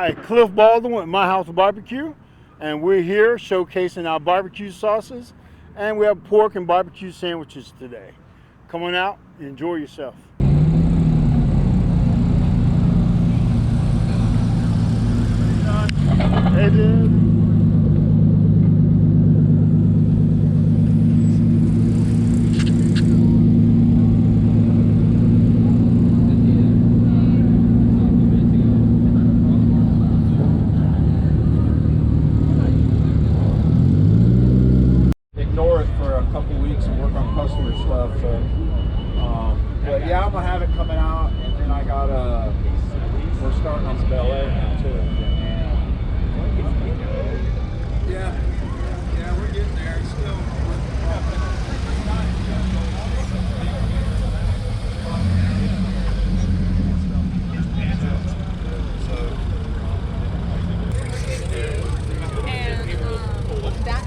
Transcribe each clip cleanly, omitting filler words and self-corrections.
Hi, Cliff Baldwin with My House Barbecue, and we're here showcasing our barbecue sauces, and we have pork and barbecue sandwiches today. Come on out, enjoy yourself. Hey, dude. Ignore it for a couple weeks and work on customer stuff. So, but yeah, I'm gonna have it coming out, and then I got we're starting on some Bel Air now too. Yeah, we're getting there. Still.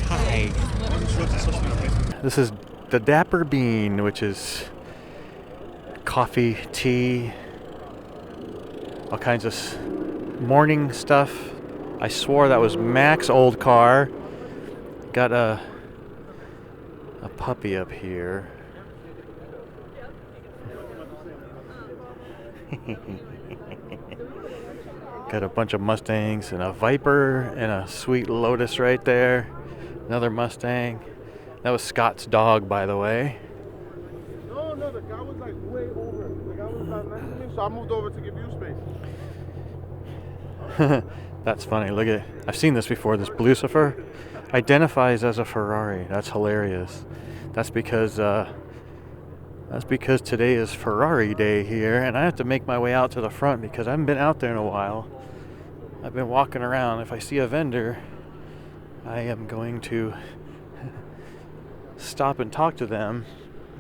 Hi. This is the Dapper Bean, which is coffee, tea, all kinds of morning stuff. I swore that was Mac's old car. Got a puppy up here. Got a bunch of Mustangs and a Viper and a Sweet Lotus right there. Another Mustang. That was Scott's dog, by the way. No, the guy was like way over. The guy was not next to me, so I moved over to give you space. That's funny. Look at, I've seen this before. This Lucifer identifies as a Ferrari. That's hilarious. That's because today is Ferrari Day here, and I have to make my way out to the front because I haven't been out there in a while. I've been walking around. If I see a vendor, I am going to stop and talk to them.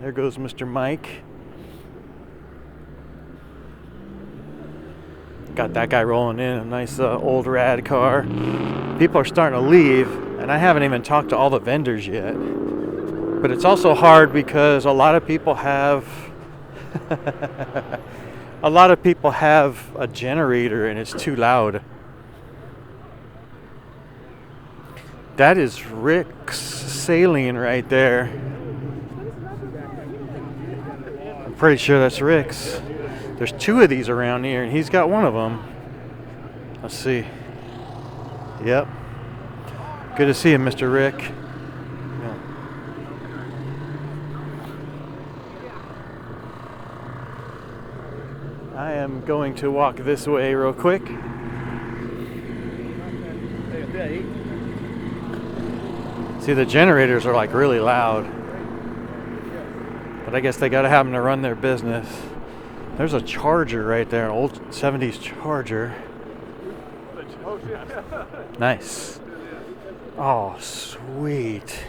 There goes Mr. Mike. Got that guy rolling in, a nice old rad car. People are starting to leave, and I haven't even talked to all the vendors yet. But it's also hard because a lot of people have a generator and it's too loud. That is Rick's Saline right there. I'm pretty sure that's Rick's. There's two of these around here, and he's got one of them. Let's see. Yep. Good to see you, Mr. Rick. Yeah. I am going to walk this way real quick. See, the generators are like really loud, but I guess they gotta have them to run their business. There's a Charger right there, an old 70s Charger. Nice. Oh, sweet.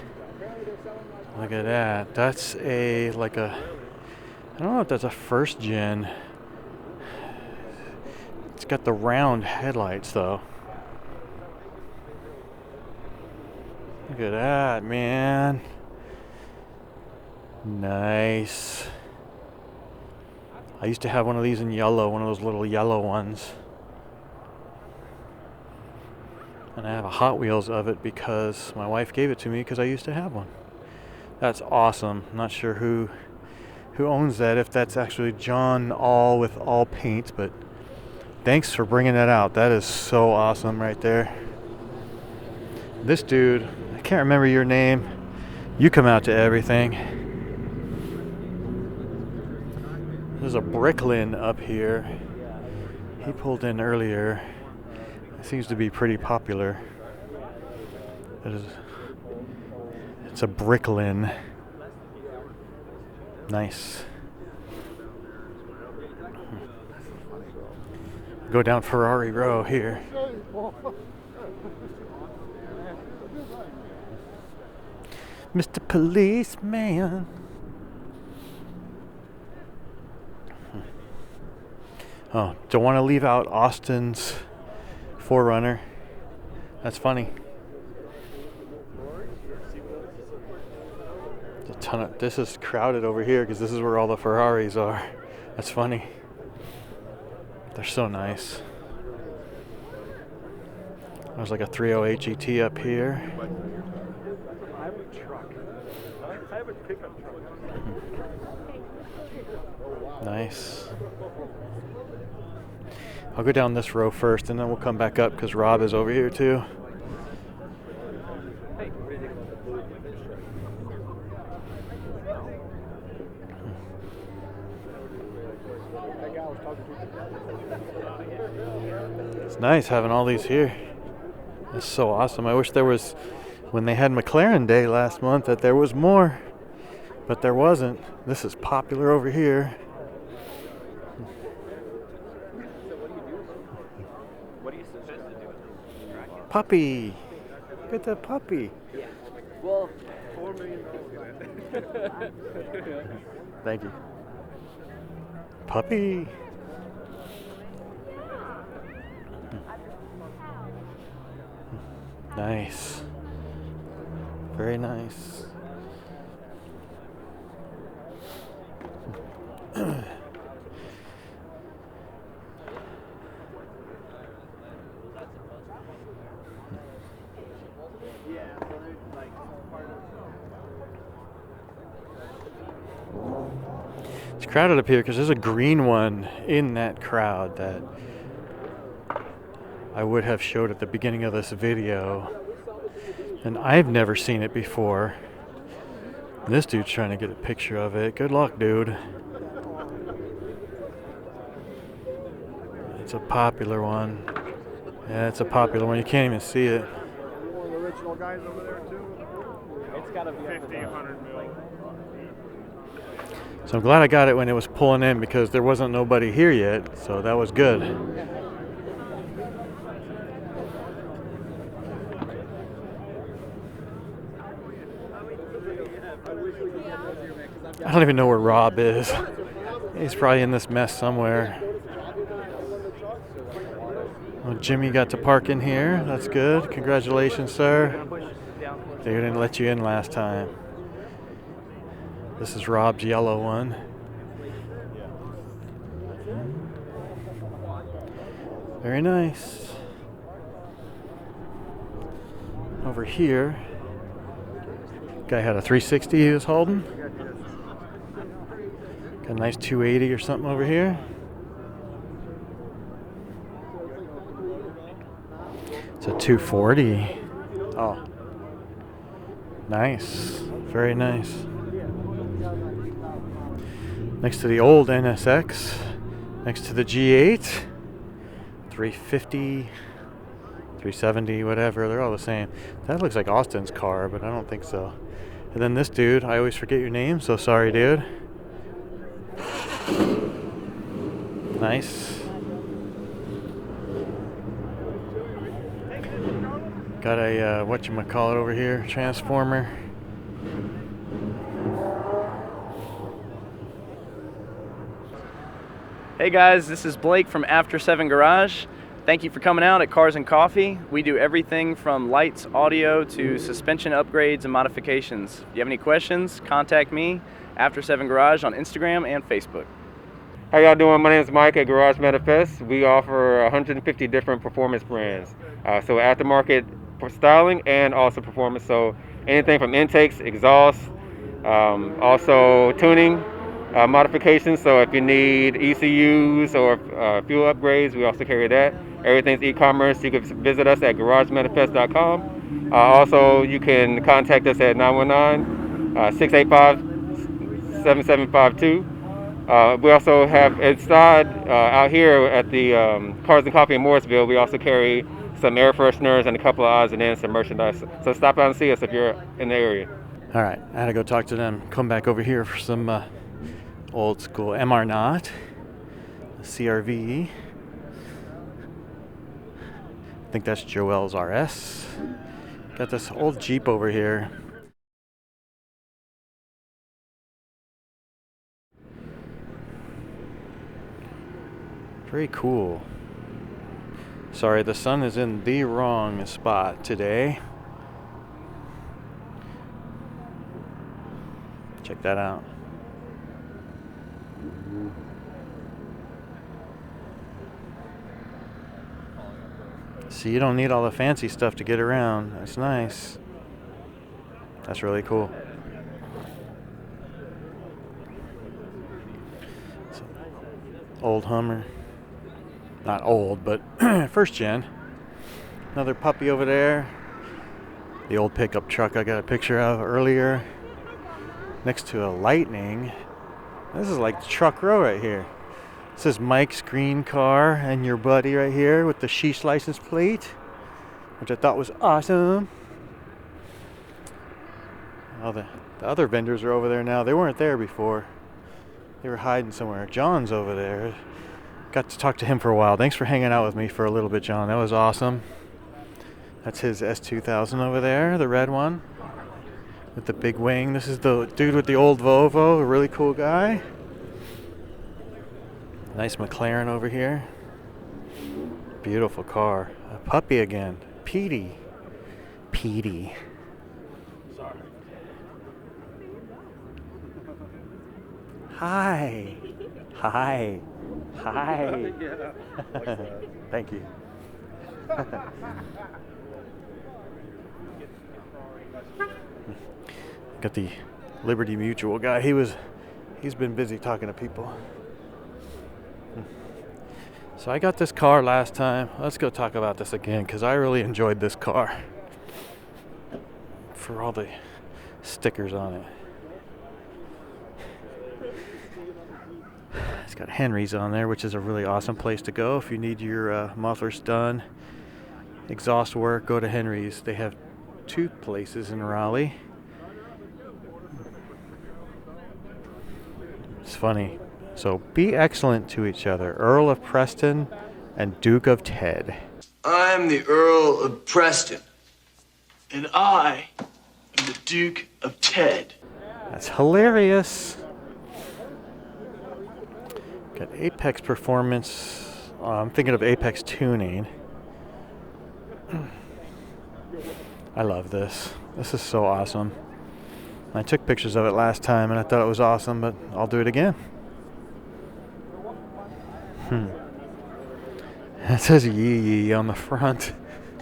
Look at that. That's I don't know if that's a first gen. It's got the round headlights though. Look at that, man. Nice. I used to have one of these in yellow, one of those little yellow ones. And I have a Hot Wheels of it because my wife gave it to me because I used to have one. That's awesome. I'm not sure who owns that, if that's actually John All with All Paint, but thanks for bringing that out. That is so awesome right there. This dude, I can't remember your name. You come out to everything. There's a Bricklin up here. He pulled in earlier. It seems to be pretty popular. It's a Bricklin. Nice. Go down Ferrari Row here. Mr. Policeman. Oh, don't want to leave out Austin's 4Runner. That's funny. This is crowded over here because this is where all the Ferraris are. That's funny. They're so nice. There's like a 308 GT up here. I have a truck. I have a pickup truck. Nice. I'll go down this row first and then we'll come back up because Rob is over here too. It's nice having all these here. It's so awesome. I wish there was, when they had McLaren Day last month, that there was more, but there wasn't. This is popular over here. What are you supposed to do? Puppy. Look at that puppy. Yeah. Well, $4 million. Thank you. Puppy. Nice. Very nice. It's crowded up here because there's a green one in that crowd that I would have showed at the beginning of this video, and I've never seen it before. This dude's trying to get a picture of it. Good luck, dude. It's a popular one. Yeah, it's a popular one. You can't even see it. One of the original guys over there too. it's got to be 50, 100 mil. So I'm glad I got it when it was pulling in because there wasn't nobody here yet, so that was good. I don't even know where Rob is. He's probably in this mess somewhere. Well, Jimmy got to park in here. That's good. Congratulations, sir. They didn't let you in last time. This is Rob's yellow one. Very nice. Over here, guy had a 360 he was holding. Got a nice 280 or something over here. It's a 240. Oh, nice. Very nice. Next to the old NSX, next to the G8, 350, 370, whatever, they're all the same. That looks like Austin's car, but I don't think so. And then this dude, I always forget your name, so sorry, dude. Nice. Got a, whatchamacallit over here, transformer. Hey guys, this is Blake from After 7 Garage. Thank you for coming out at Cars and Coffee. We do everything from lights, audio, to suspension upgrades and modifications. If you have any questions, contact me, After 7 Garage, on Instagram and Facebook. How y'all doing? My name is Mike at Garage Manifest. We offer 150 different performance brands. So aftermarket for styling and also performance. So anything from intakes, exhaust, also tuning, modifications. So if you need ECUs or fuel upgrades, we also carry that. Everything's e-commerce. You can visit us at garagemanifest.com. Also, you can contact us at 919-685-7752. We also have inside out here at the Cars and Coffee in Morrisville, we also carry some air fresheners and a couple of odds and ends, some merchandise. So stop out and see us if you're in the area. All right, I had to go talk to them. Come back over here for some old school MR Knot, CRV. I think that's Joel's RS. Got this old Jeep over here. Very cool. Sorry, the sun is in the wrong spot today. Check that out. So you don't need all the fancy stuff to get around. That's nice. That's really cool. So, old Hummer. Not old, but first gen. Another puppy over there. The old pickup truck I got a picture of earlier. Next to a Lightning. This is like the truck row right here. This is Mike's green car and your buddy right here with the Sheesh license plate, which I thought was awesome. Oh, the other vendors are over there now. They weren't there before. They were hiding somewhere. John's over there. Got to talk to him for a while. Thanks for hanging out with me for a little bit, John. That was awesome. That's his S2000 over there, the red one with the big wing. This is the dude with the old Volvo, a really cool guy. Nice McLaren over here. Beautiful car. A puppy again. Petey. Petey. Sorry. Hi. Hi. Hi. Yeah. Thank you. Got the Liberty Mutual guy. He's been busy talking to people. So I got this car last time. Let's go talk about this again because I really enjoyed this car for all the stickers on it. It's got Henry's on there, which is a really awesome place to go if you need your mufflers done. Exhaust work, go to Henry's. They have 2 places in Raleigh. It's funny. So be excellent to each other. Earl of Preston and Duke of Ted. I'm the Earl of Preston. And I am the Duke of Ted. That's hilarious. Got Apex Performance. I'm thinking of Apex Tuning. I love this. This is so awesome. I took pictures of it last time and I thought it was awesome, but I'll do it again. It says Yee Yee on the front.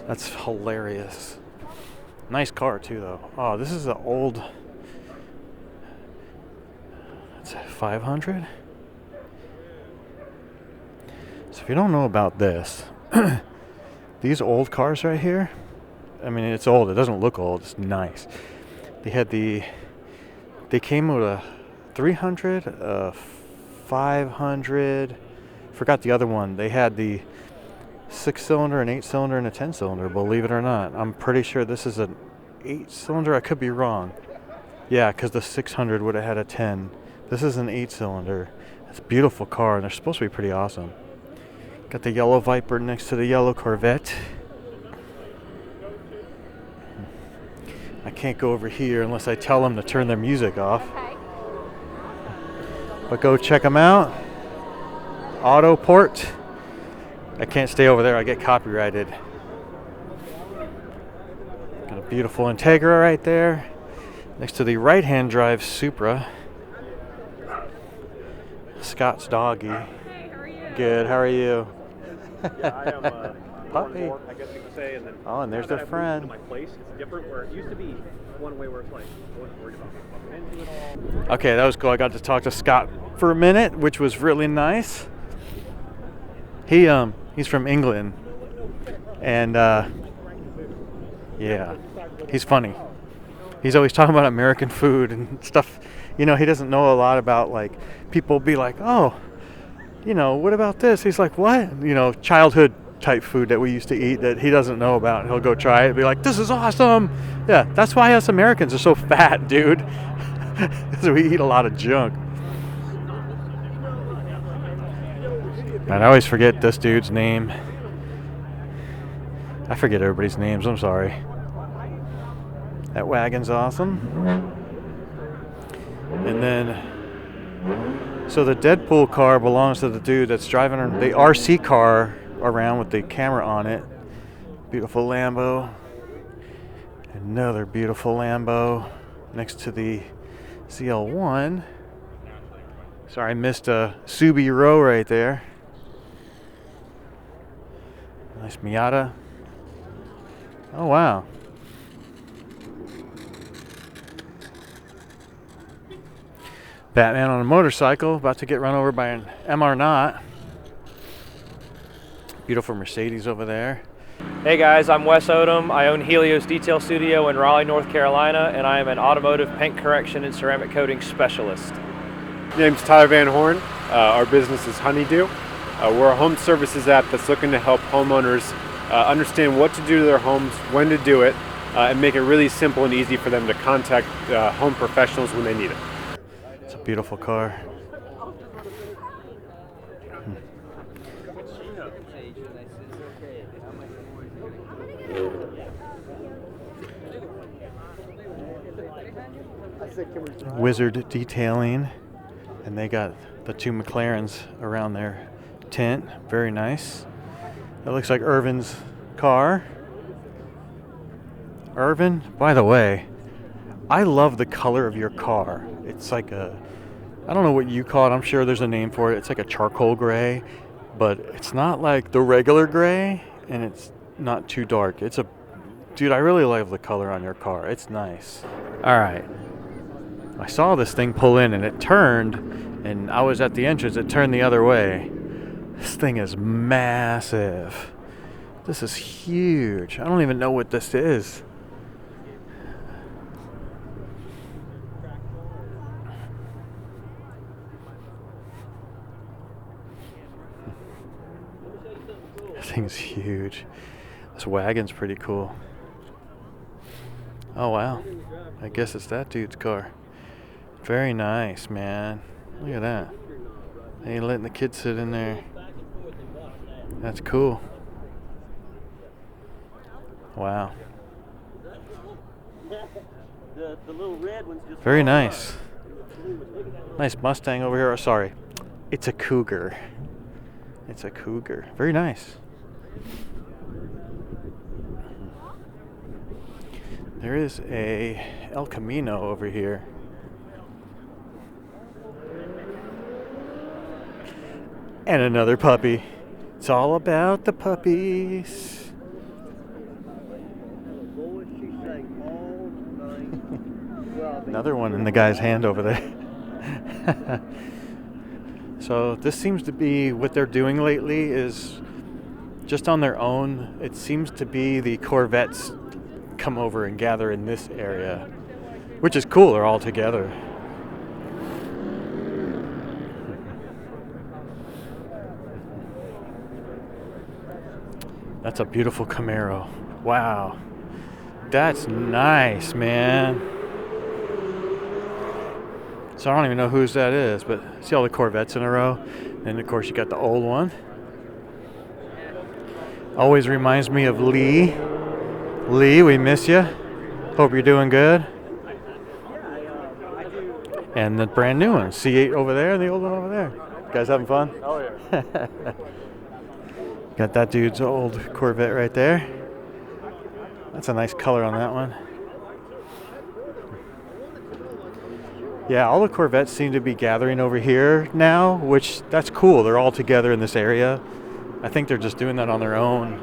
That's hilarious. Nice car too though. Oh, this is an old, it's a 500. So if you don't know about this, these old cars right here, I mean it's old, it doesn't look old, it's nice. They came with a 300, a 500, forgot the other one. They had the 6-cylinder, an 8-cylinder, and a 10-cylinder, believe it or not. I'm pretty sure this is an 8-cylinder. I could be wrong. Yeah, because the 600 would have had a 10. This is an 8-cylinder. It's a beautiful car, and they're supposed to be pretty awesome. Got the yellow Viper next to the yellow Corvette. I can't go over here unless I tell them to turn their music off. But go check them out. Autoport. I can't stay over there, I get copyrighted. Got a beautiful Integra right there. Next to the right-hand drive Supra. Scott's doggy. Hey, how are you? Good, how are you? Yeah, I am Puppy. I guess you could say, and then Oh, and there's now their that I've moved friend. to my place, it's different where it used to be one way where it's like I wasn't worried about bumping into it all. Okay, that was cool. I got to talk to Scott for a minute, which was really nice. He's from England, and yeah, he's funny. He's always talking about American food and stuff. You know, he doesn't know a lot about, like, people be like, oh, you know, what about this? He's like, what? You know, childhood type food that we used to eat that he doesn't know about. And he'll go try it and be like, this is awesome. Yeah, that's why us Americans are so fat, dude. Because we eat a lot of junk. And I always forget this dude's name. I forget everybody's names, I'm sorry. That wagon's awesome. And then, so the Deadpool car belongs to the dude that's driving the RC car around with the camera on it. Beautiful Lambo. Another beautiful Lambo next to the ZL1. Sorry, I missed a Subi row right there. Nice Miata. Oh, wow. Batman on a motorcycle, about to get run over by an MR0. Beautiful Mercedes over there. Hey guys, I'm Wes Odom. I own Helios Detail Studio in Raleigh, North Carolina, and I am an automotive paint correction and ceramic coating specialist. My name's Tyler Van Horn. Our business is Honeydew. We're a home services app that's looking to help homeowners understand what to do to their homes, when to do it, and make it really simple and easy for them to contact home professionals when they need it. It's a beautiful car. Wizard Detailing, and they got the two McLarens around their tent. Very nice. That looks like Irvin's car. Irvin, by the way, I love the color of your car. It's like a, I don't know what you call it, I'm sure there's a name for it. It's like a charcoal gray, but it's not like the regular gray, and it's not too dark. It's a, dude, I really love the color on your car. It's nice. All right. I saw this thing pull in and it turned, and I was at the entrance. It turned the other way. This thing is massive. This is huge. I don't even know what this is. This thing's huge. This wagon's pretty cool. Oh wow. I guess it's that dude's car. Very nice, man. Look at that. They ain't letting the kids sit in there. That's cool. Wow. Very nice. Nice Mustang over here. Oh, sorry. It's a Cougar. It's a Cougar. Very nice. There is a El Camino over here. And another puppy. It's all about the puppies. Another one in the guy's hand over there. So this seems to be what they're doing lately, is just on their own. It seems to be the Corvettes come over and gather in this area, which is cool. They're all together. That's a beautiful Camaro. Wow. That's nice, man. So I don't even know whose that is, but see all the Corvettes in a row? And of course you got the old one. Always reminds me of Lee. Lee, we miss you. Hope you're doing good. And the brand new one, C8 over there and the old one over there. You guys having fun? Oh yeah. Got that dude's old Corvette right there. That's a nice color on that one. Yeah, all the Corvettes seem to be gathering over here now, which that's cool. They're all together in this area. I think they're just doing that on their own.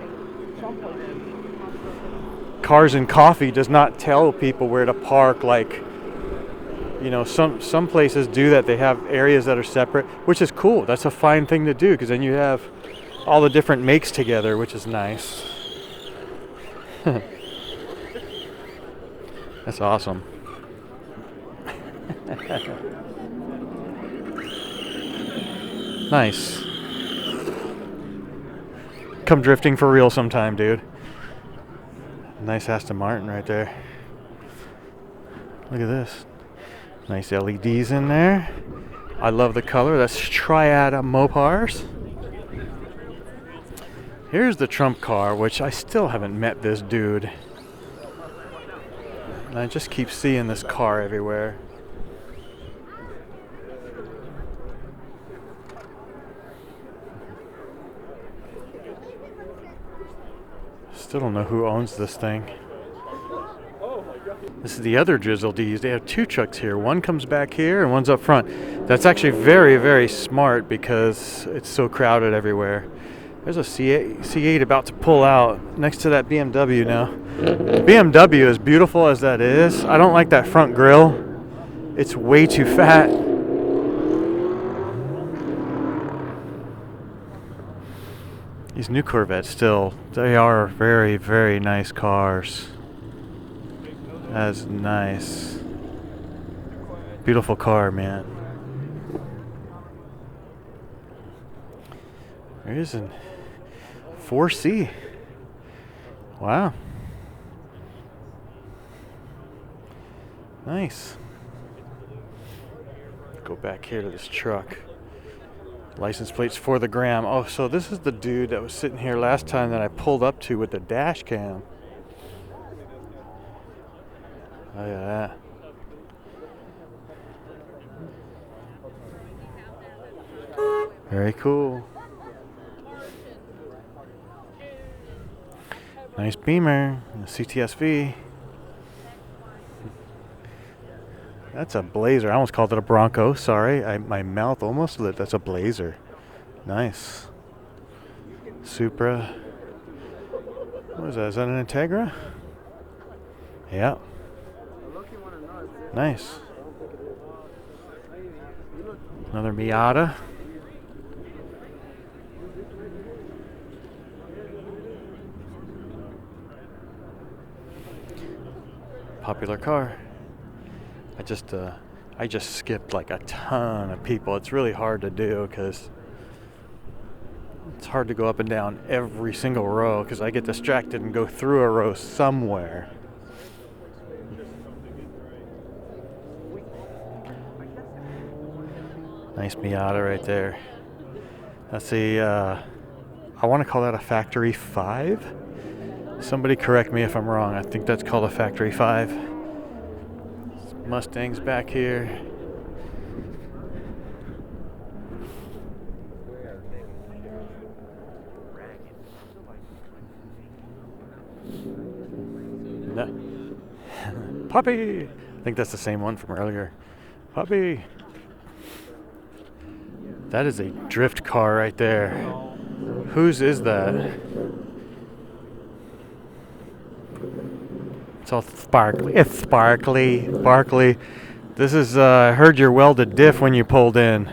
Cars and Coffee does not tell people where to park. Like, you know, some places do that. They have areas that are separate, which is cool. That's a fine thing to do, because then you have all the different makes together, which is nice. That's awesome. Nice. Come drifting for real sometime, dude. Nice Aston Martin right there. Look at this. Nice LEDs in there. I love the color. That's Triad Mopars. Here's the Trump car, which I still haven't met this dude. And I just keep seeing this car everywhere. Still don't know who owns this thing. This is the other Drizzle D's. They have two trucks here. One comes back here and one's up front. That's actually very, very smart because it's so crowded everywhere. There's a C8 about to pull out next to that BMW now. BMW, as beautiful as that is, I don't like that front grille. It's way too fat. These new Corvettes still, they are very, very nice cars. That's nice. Beautiful car, man. There's a 4C. Wow. Nice. Go back here to this truck. License plates for the gram. Oh, so this is the dude that was sitting here last time that I pulled up to with the dash cam. Look at that. Very cool. Nice Beamer, a CTSV. That's a Blazer. I almost called it a Bronco. Sorry, my mouth almost lit. That's a Blazer. Nice. Supra. What is that? Is that an Integra? Yeah. Nice. Another Miata. Popular car. I just skipped like a ton of people. It's really hard to do because it's hard to go up and down every single row because I get distracted and go through a row somewhere. Nice Miata right there. That's I want to call that a Factory 5. Somebody correct me if I'm wrong. I think that's called a Factory 5. Mustangs back here. No. Puppy! I think that's the same one from earlier. Puppy! That is a drift car right there. Whose is that? It's all sparkly. It's sparkly. Sparkly. This is, I heard your welded diff when you pulled in.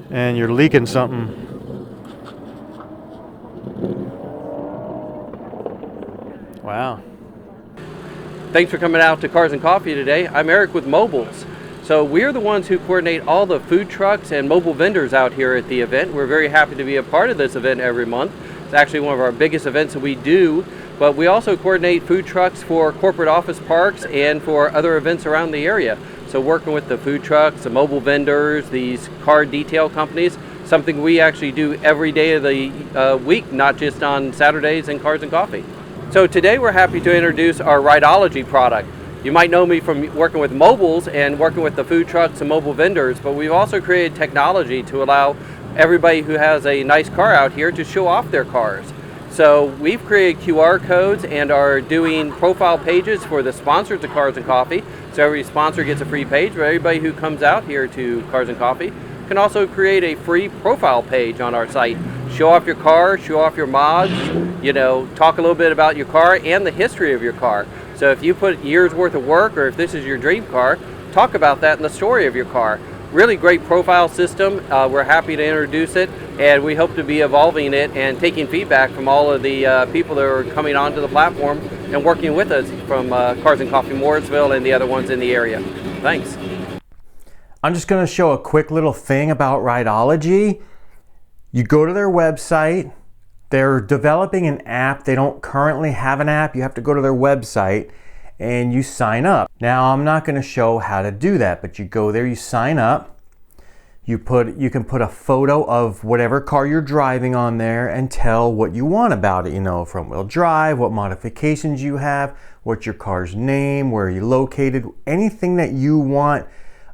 And you're leaking something. Wow. Thanks for coming out to Cars and Coffee today. I'm Eric with Mobiles. So we're the ones who coordinate all the food trucks and mobile vendors out here at the event. We're very happy to be a part of this event every month. It's actually one of our biggest events that we do. But we also coordinate food trucks for corporate office parks and for other events around the area. So working with the food trucks, the mobile vendors, these car detail companies, something we actually do every day of the week, not just on Saturdays and Cars and Coffee. So today we're happy to introduce our Rideology product. You might know me from working with mobiles and working with the food trucks and mobile vendors, but we've also created technology to allow everybody who has a nice car out here to show off their cars. So we've created QR codes and are doing profile pages for the sponsors of Cars and Coffee. So every sponsor gets a free page, but everybody who comes out here to Cars and Coffee can also create a free profile page on our site. Show off your car, show off your mods, you know, talk a little bit about your car and the history of your car. So if you put years worth of work or if this is your dream car, talk about that in the story of your car. Really great profile system. We're happy to introduce it, and we hope to be evolving it and taking feedback from all of the people that are coming onto the platform and working with us from Cars and Coffee Morrisville and the other ones in the area. Thanks. I'm just going to show a quick little thing about Rideology. You go to their website. They're developing an app. They don't currently have an app. You have to go to their website and you sign up. Now, I'm not going to show how to do that, but you go there, you sign up. You can put a photo of whatever car you're driving on there and tell what you want about it. You know, front wheel drive, what modifications you have, what's your car's name, where you're located, anything that you want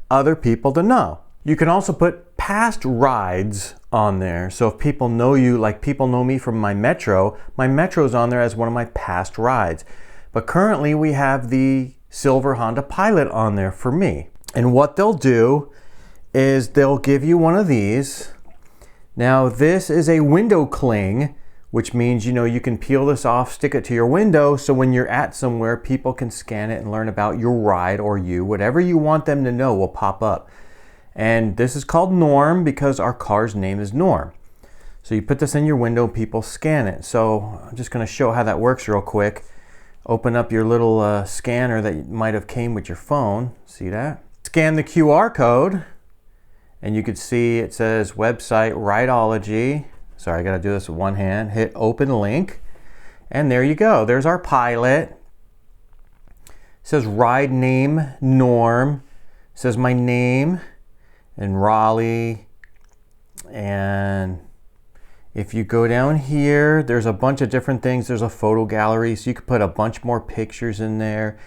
other people to know. You can also put past rides on there. So if people know you, like people know me from my Metro's on there as one of my past rides. But currently we have the silver Honda Pilot on there for me. And what they'll do is they'll give you one of these. Now this is a window cling, which means, you know, you can peel this off, stick it to your window, so when you're at somewhere, people can scan it and learn about your ride or you. Whatever you want them to know will pop up. And this is called Norm because our car's name is Norm. So you put this in your window, people scan it. So I'm just going to show how that works real quick. Open up your little scanner that might have came with your phone. See that? Scan the QR code, and you can see it says website Rideology. Sorry, I got to do this with one hand. Hit open link, and there you go. There's our pilot. It says ride name Norm. It says my name and Raleigh. And if you go down here, there's a bunch of different things. There's a photo gallery, so you could put a bunch more pictures in there.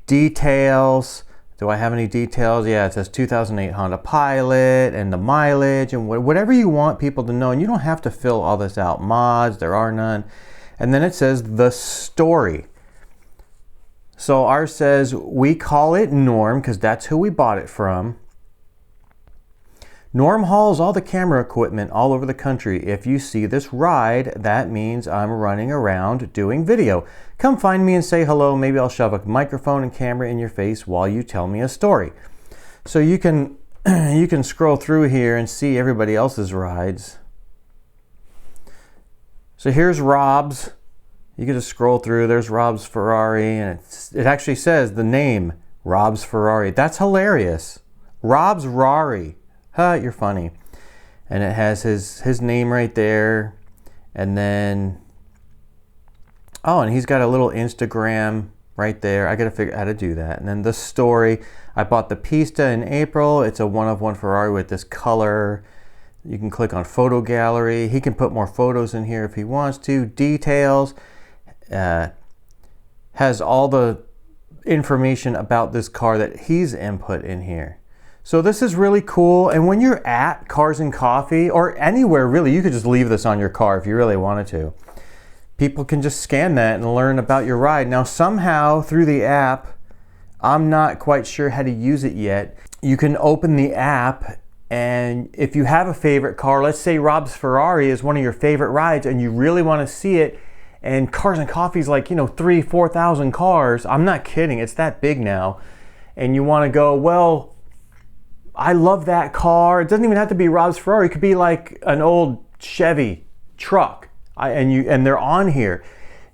Details. Do I have any details? Yeah, it says 2008 Honda Pilot and the mileage and whatever you want people to know. And you don't have to fill all this out. Mods, there are none. And then it says the story. So ours says we call it Norm because that's who we bought it from. Norm hauls all the camera equipment all over the country. If you see this ride, that means I'm running around doing video. Come find me and say hello. Maybe I'll shove a microphone and camera in your face while you tell me a story. So you can scroll through here and see everybody else's rides. So here's Rob's. You can just scroll through. There's Rob's Ferrari, and it actually says the name Rob's Ferrari. That's hilarious. Rob's Rari. Huh, you're funny. And it has his name right there. And then, oh, and he's got a little Instagram right there. I gotta figure out how to do that. And then the story. I bought the Pista in April. It's a one-of-one Ferrari with this color. You can click on photo gallery. He can put more photos in here if he wants to. Details. Has all the information about this car that he's input in here. So this is really cool. And when you're at Cars and Coffee or anywhere really, you could just leave this on your car if you really wanted to. People can just scan that and learn about your ride. Now somehow through the app, I'm not quite sure how to use it yet. You can open the app, and if you have a favorite car, let's say Rob's Ferrari is one of your favorite rides and you really want to see it, and Cars and Coffee is like, you know, 3,000-4,000 cars. I'm not kidding, it's that big now. And you want to go, well, I love that car. It doesn't even have to be Rob's Ferrari. It could be like an old Chevy truck. And they're on here.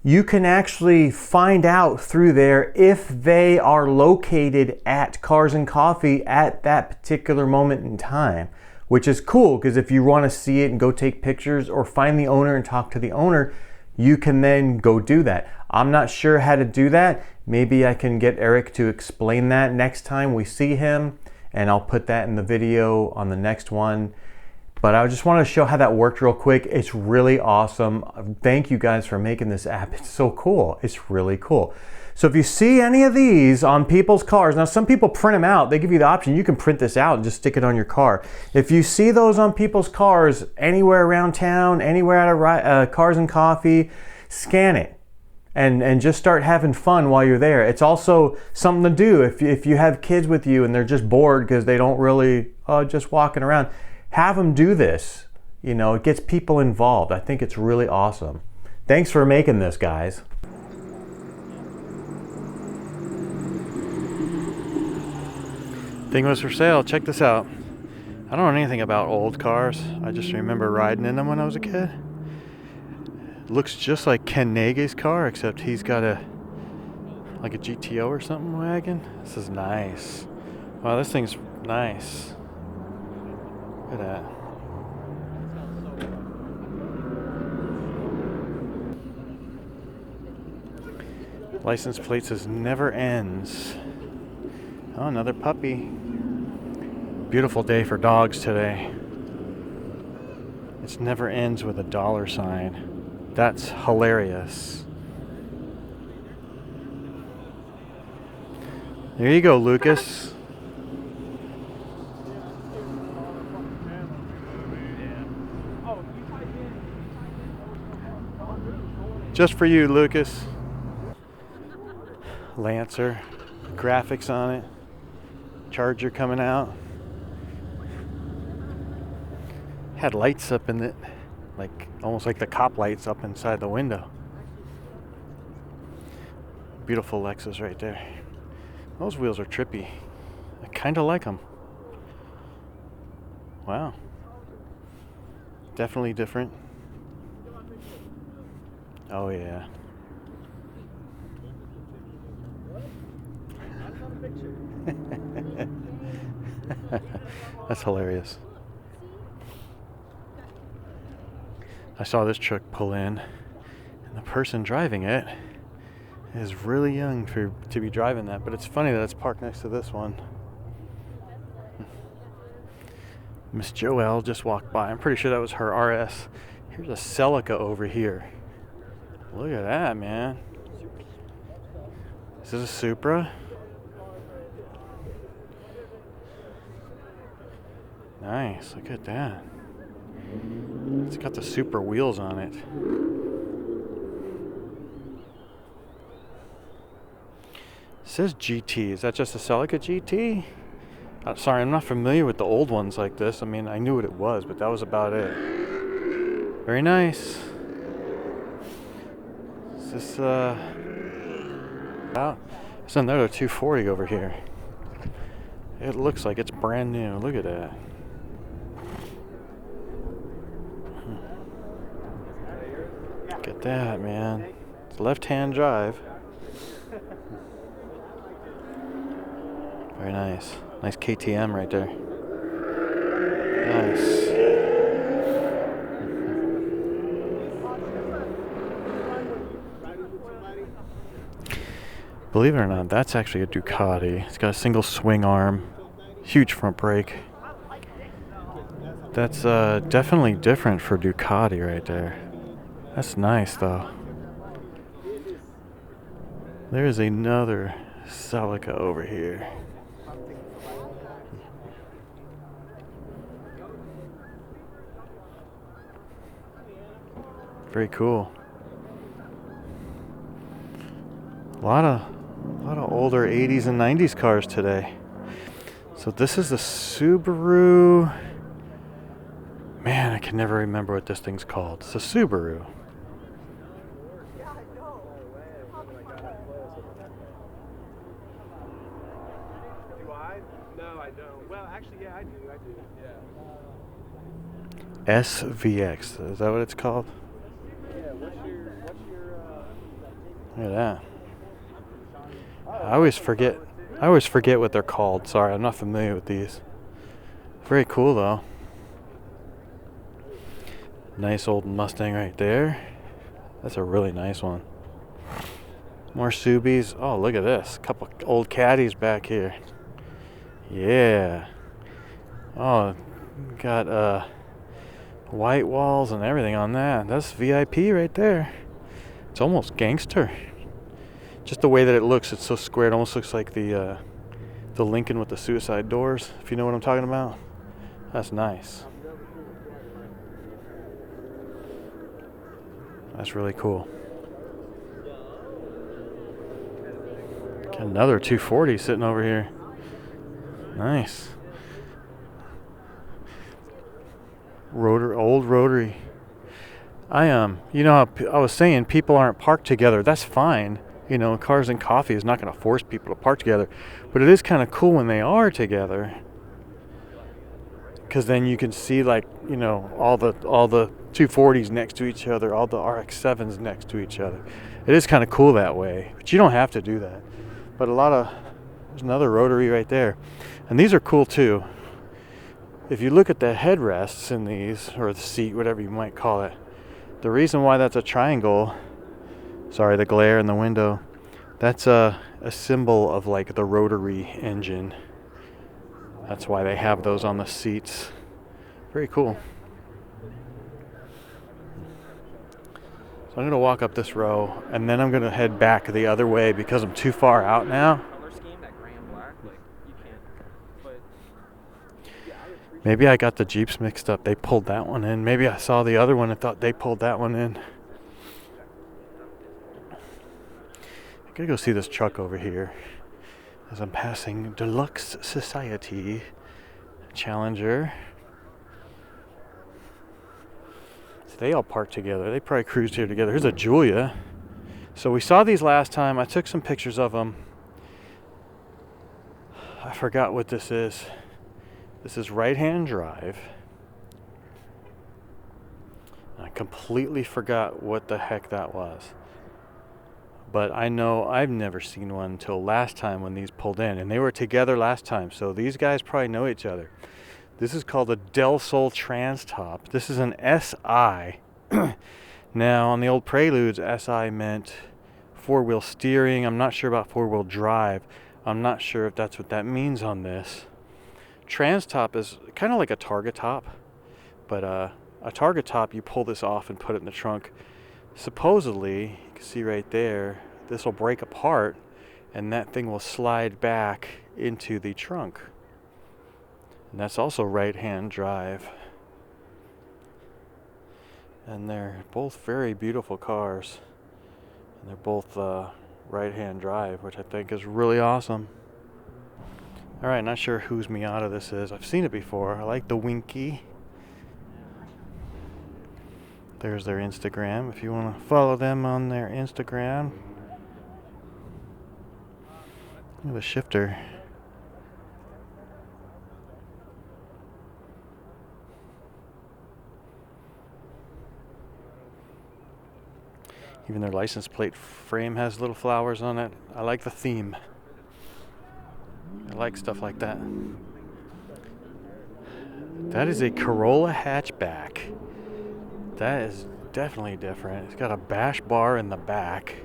You can actually find out through there if they are located at Cars and Coffee at that particular moment in time, which is cool because if you want to see it and go take pictures or find the owner and talk to the owner, you can then go do that. I'm not sure how to do that. Maybe I can get Eric to explain that next time we see him, and I'll put that in the video on the next one. But I just wanted to show how that worked real quick. It's really awesome. Thank you guys for making this app. It's so cool. It's really cool. So if you see any of these on people's cars, now some people print them out. They give you the option. You can print this out and just stick it on your car. If you see those on people's cars anywhere around town, anywhere at Cars and Coffee, scan it. And just start having fun while you're there. It's also something to do if you have kids with you and they're just bored because they don't really just walking around. Have them do this. You know, it gets people involved. I think it's really awesome. Thanks for making this, guys. Thing was for sale. Check this out. I don't know anything about old cars. I just remember riding in them when I was a kid. Looks just like Ken Nage's car, except he's got like a GTO or something wagon. This is nice. Wow, this thing's nice. Look at that. License plate says never ends. Oh, another puppy. Beautiful day for dogs today. It never ends with a $sign. That's hilarious. There you go, Lucas. Just for you, Lucas. Lancer, graphics on it, Charger coming out. Had lights up in it. like almost like the cop lights up inside the window. Beautiful Lexus right there. Those wheels are trippy. I kind of like them. Wow. Definitely different. Oh yeah. That's hilarious. I saw this truck pull in, and the person driving it is really young to be driving that, but it's funny that it's parked next to this one. Miss Joelle just walked by. I'm pretty sure that was her RS. Here's a Celica over here. Look at that, man. Is this a Supra? Nice, look at that. It's got the Supra wheels on it. It says GT. Is that just a Celica GT? Sorry, I'm not familiar with the old ones like this. I mean, I knew what it was, but that was about it. Very nice. Is this, there's another 240 over here. It looks like it's brand new. Look at that. Look at that, man. It's left-hand drive. Very nice. Nice KTM right there. Nice. Believe it or not, that's actually a Ducati. It's got a single swing arm, huge front brake. That's definitely different for Ducati right there. That's nice though. There's another Celica over here. Very cool. A lot of older 80s and 90s cars today. So this is the Subaru. Man, I can never remember what this thing's called. It's a Subaru. Do I? No, I don't. Well, actually, yeah, I do. Yeah. SVX. Is that what it's called? Yeah, what's your Look at that. I always forget what they're called. Sorry, I'm not familiar with these. Very cool though. Nice old Mustang right there. That's a really nice one. More Subies. Oh, look at this. Couple old caddies back here. Yeah. Oh, got white walls and everything on that. That's VIP right there. It's almost gangster. Just the way that it looks, it's so square. It almost looks like the Lincoln with the suicide doors, if you know what I'm talking about. That's nice. That's really cool. Got another 240 sitting over here. Nice. Old rotary. You know, I was saying people aren't parked together. That's fine. You know, Cars and Coffee is not going to force people to park together, but it is kind of cool when they are together, because then you can see, like, you know, all the 240s next to each other, all the RX-7s next to each other. It is kind of cool that way, but you don't have to do that. But there's another rotary right there, and these are cool too. If you look at the headrests in these, or the seat, whatever you might call it, the reason why that's a triangle, sorry, the glare in the window, that's a symbol of like the rotary engine. That's why they have those on the seats. Very cool. So I'm going to walk up this row, and then I'm going to head back the other way because I'm too far out now. Maybe I got the Jeeps mixed up. They pulled that one in. Maybe I saw the other one and thought they pulled that one in. I gotta go see this truck over here as I'm passing Deluxe Society Challenger. They all parked together. They probably cruised here together. Here's a Julia. So we saw these last time. I took some pictures of them. I forgot what this is. This is right-hand drive. I completely forgot what the heck that was. But I know I've never seen one until last time when these pulled in. And they were together last time. So these guys probably know each other. This is called a Del Sol Trans Top. This is an SI. Now, on the old Preludes, SI meant four-wheel steering. I'm not sure about four-wheel drive. I'm not sure if that's what that means on this. Trans Top is kind of like a Target Top. But a Target Top, you pull this off and put it in the trunk. Supposedly, you can see right there, this will break apart and that thing will slide back into the trunk. And that's also right-hand drive. And they're both very beautiful cars. And they're both right-hand drive, which I think is really awesome. Alright, not sure whose Miata this is. I've seen it before. I like the Winky. There's their Instagram if you want to follow them on their Instagram. Look at the shifter. Even their license plate frame has little flowers on it. I like the theme. I like stuff like that. That is a Corolla hatchback. That is definitely different. It's got a bash bar in the back.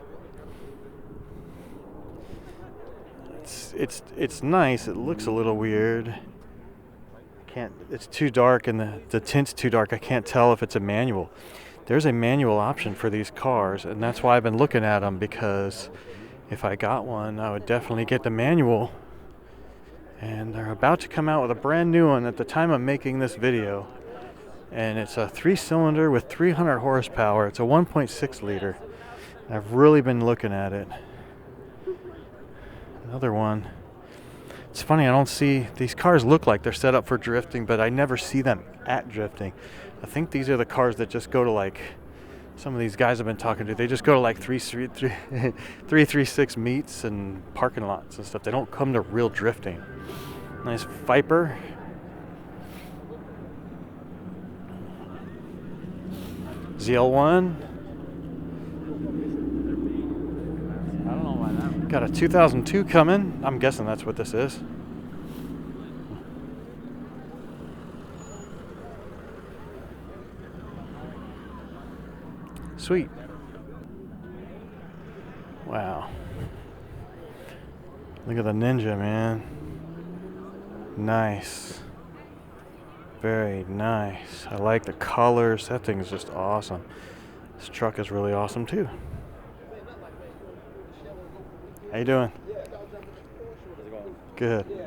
It's nice. It looks a little weird. It's too dark and the tint's too dark. I can't tell if it's a manual. There's a manual option for these cars, and that's why I've been looking at them, because if I got one, I would definitely get the manual. And they're about to come out with a brand new one at the time of making this video. And it's a 3-cylinder with 300 horsepower. It's a 1.6 liter. I've really been looking at it. Another one. It's funny, I don't see, these cars look like they're set up for drifting, but I never see them at drifting. I think these are the cars that just go to, like, some of these guys I've been talking to, they just go to like 336 meets and parking lots and stuff. They don't come to real drifting. Nice Viper. ZL1. I don't know why that. Got a 2002 coming. I'm guessing that's what this is. Sweet. Wow. Look at the Ninja, man. Nice. Very nice. I like the colors. That thing is just awesome. This truck is really awesome too. How you doing? Good. Look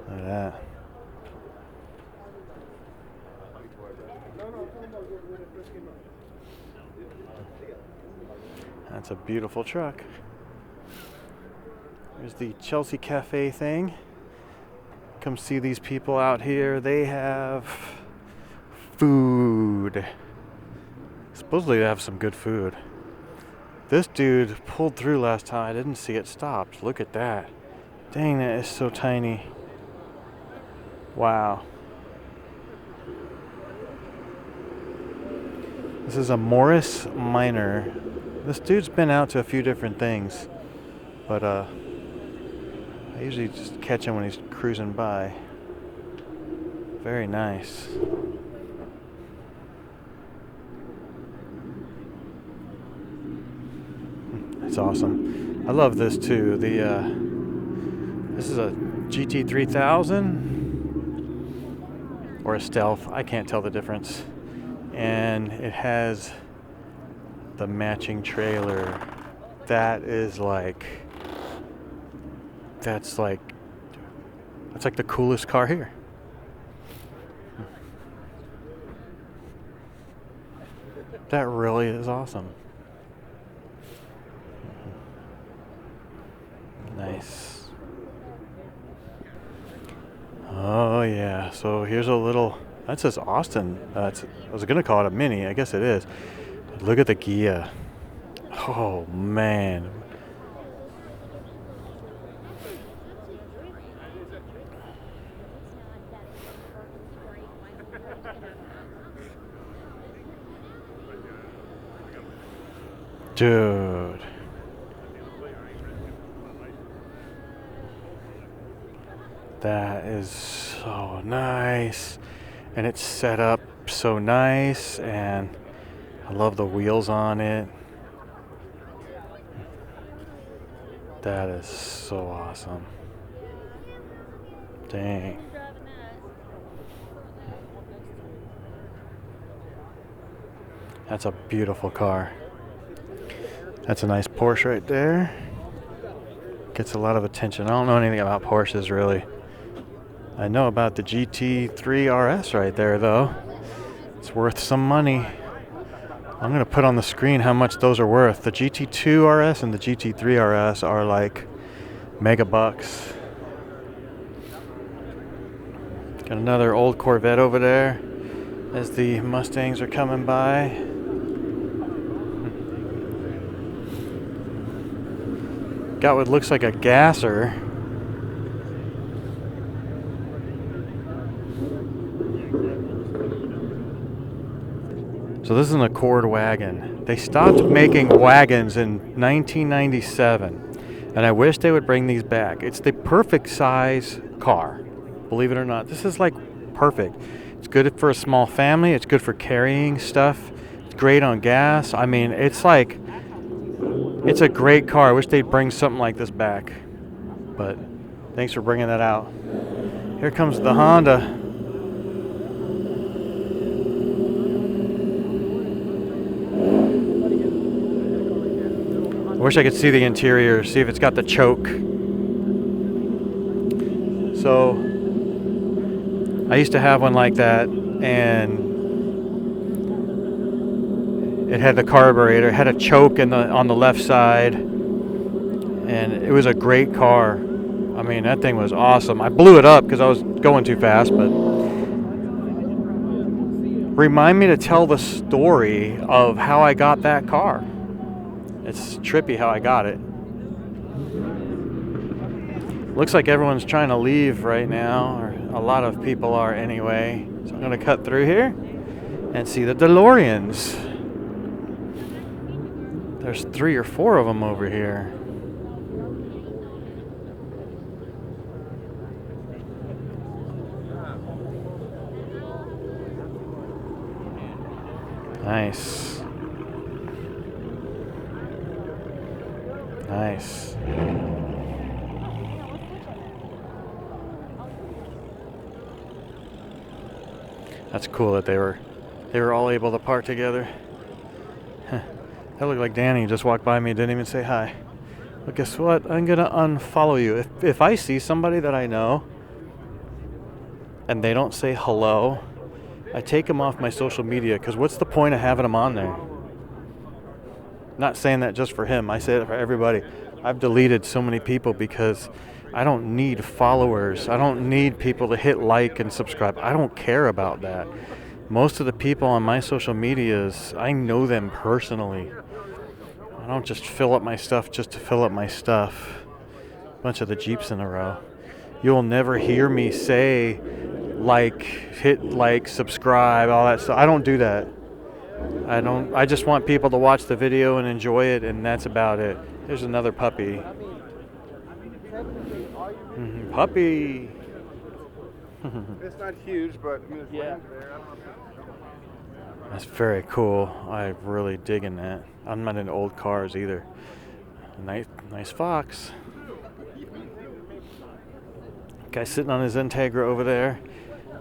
at that. That's a beautiful truck. There's the Chelsea Cafe thing. Come see these people out here. They have food. Supposedly they have some good food. This dude pulled through last time. I didn't see it stopped. Look at that. Dang, that is so tiny. Wow. This is a Morris Minor. This dude's been out to a few different things, but I usually just catch him when he's cruising by. Very nice. It's awesome. I love this too. This is a GT3000 or a Stealth. I can't tell the difference. And it has the matching trailer. That's like the coolest car here. That really is awesome. Nice. Oh yeah, so So here's a little, that says Austin. I was going to call it a Mini. I guess it is. Look at the Gia. Oh, man. Dude. That is so nice. And it's set up so nice, and I love the wheels on it. That is so awesome. Dang. That's a beautiful car. That's a nice Porsche right there. Gets a lot of attention. I don't know anything about Porsches really. I know about the GT3 RS right there though. It's worth some money. I'm going to put on the screen how much those are worth. The GT2 RS and the GT3 RS are like mega bucks. Got another old Corvette over there as the Mustangs are coming by. Got what looks like a gasser. So this is an Accord wagon. They stopped making wagons in 1997, and I wish they would bring these back. It's the perfect size car, believe it or not. This is like perfect. It's good for a small family. It's good for carrying stuff. It's great on gas. I mean, it's like, it's a great car. I wish they'd bring something like this back. But thanks for bringing that out. Here comes the Honda. I wish I could see the interior, see if it's got the choke. So I used to have one like that, and it had the carburetor, it had a choke on the left side, and it was a great car. I mean, that thing was awesome. I blew it up because I was going too fast, but remind me to tell the story of how I got that car. It's trippy how I got it. Looks like everyone's trying to leave right now, or a lot of people are anyway. So I'm going to cut through here and see the DeLoreans. There's 3 or 4 of them over here. Nice. Nice. That's cool that they were all able to park together. That looked like Danny just walked by me, didn't even say hi. But guess what? I'm gonna unfollow you. If I see somebody that I know and they don't say hello, I take them off my social media, because what's the point of having them on there? Not saying that just for him, I say it for everybody. I've deleted so many people because I don't need followers. I don't need people to hit like and subscribe. I don't care about that. Most of the people on my social medias, I know them personally. I don't just fill up my stuff just to fill up my stuff. Bunch of the Jeeps in a row. You'll never hear me say hit like, subscribe, all that stuff. I don't do that. I just want people to watch the video and enjoy it, and that's about it. There's another puppy. Puppy. It's not huge, but I mean, it's Yeah. there. That's very cool. I'm really digging that. I'm not into old cars either. Nice Fox. Guy sitting on his Integra over there.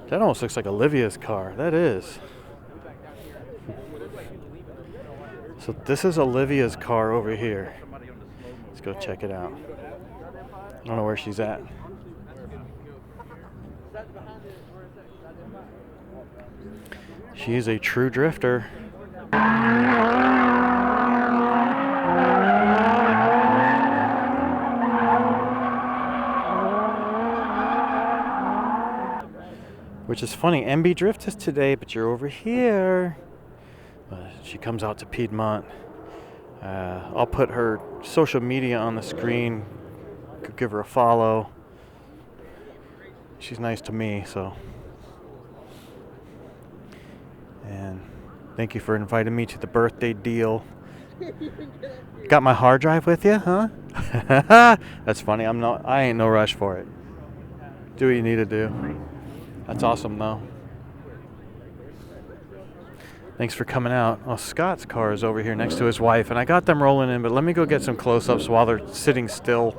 That almost looks like Olivia's car. That is. So this is Olivia's car over here. Let's go check it out. I don't know where she's at. She's a true drifter. Which is funny, MB Drift is today, but you're over here. She comes out to Piedmont. I'll put her social media on the screen. Give her a follow. She's nice to me, so. And thank you for inviting me to the birthday deal. Got my hard drive with you, huh? That's funny. I ain't no rush for it. Do what you need to do. That's awesome, though. Thanks for coming out. Oh, Scott's car is over here next to his wife, and I got them rolling in, but let me go get some close-ups while they're sitting still.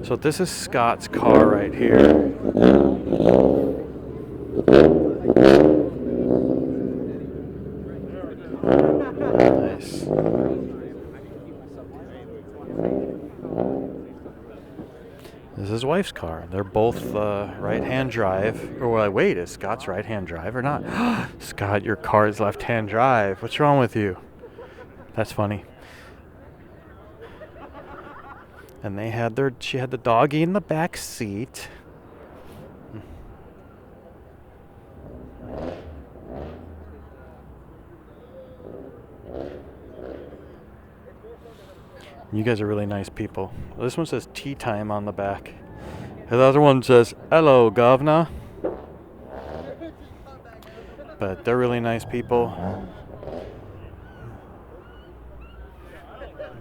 So this is Scott's car right here. Nice. This is his wife's car. They're both right-hand drive. Or wait, is Scott's right-hand drive or not? Scott, your car is left-hand drive. What's wrong with you? That's funny. And she had the doggy in the back seat. You guys are really nice people. This one says tea time on the back. And the other one says, hello, governor. But they're really nice people.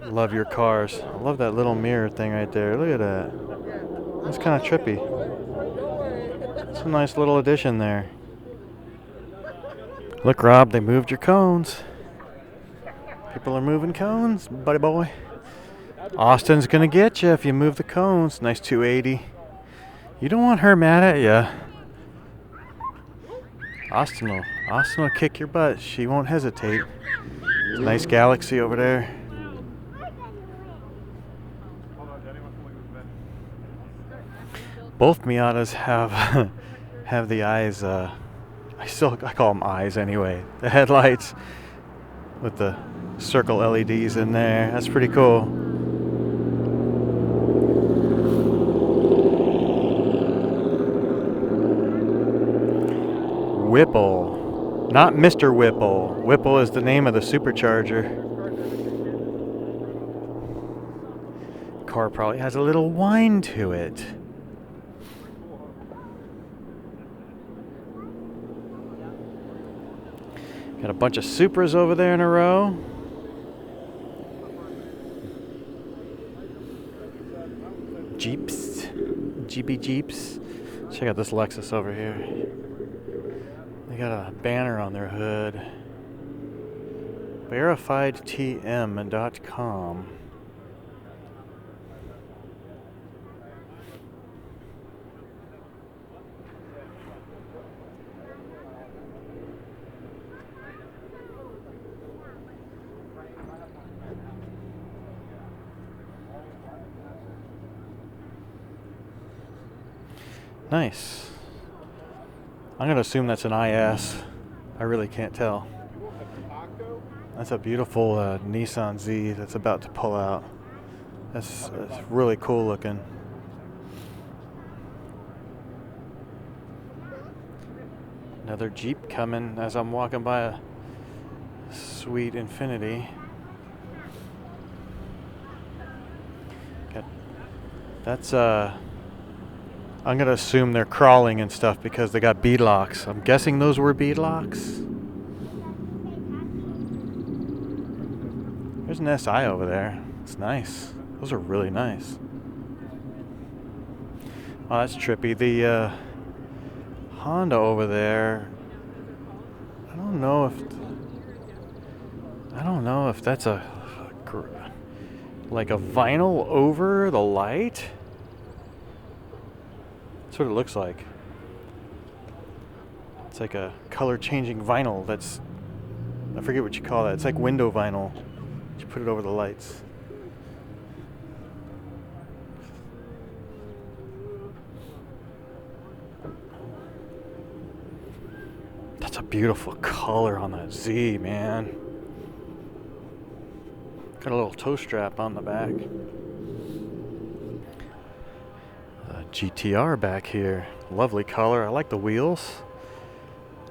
Love your cars. I love that little mirror thing right there. Look at that. That's kind of trippy. It's a nice little addition there. Look, Rob, they moved your cones. People are moving cones, buddy boy. Austin's gonna get you if you move the cones. Nice 280. You don't want her mad at you. Austin will kick your butt. She won't hesitate. It's a nice Galaxy over there. Both Miatas have the eyes. I call them eyes anyway. The headlights with the circle LEDs in there. That's pretty cool. Whipple. Not Mr. Whipple. Whipple is the name of the supercharger. Car probably has a little whine to it. Got a bunch of Supras over there in a row. Jeeps. GB Jeeps. Check out this Lexus over here. They got a banner on their hood. VerifiedTM.com. Nice. I'm going to assume that's an IS. I really can't tell. That's a beautiful Nissan Z that's about to pull out. That's really cool looking. Another Jeep coming as I'm walking by a sweet Infinity. That's I'm gonna assume they're crawling and stuff because they got bead locks. I'm guessing those were bead locks. There's an SI over there. It's nice. Those are really nice. Oh, that's trippy. The Honda over there. I don't know if that's like a vinyl over the light. That's what it looks like. It's like a color changing vinyl that's, I forget what you call that. It's like window vinyl. You put it over the lights. That's a beautiful color on that Z, man. Got a little toe strap on the back. GTR back here. Lovely color. I like the wheels.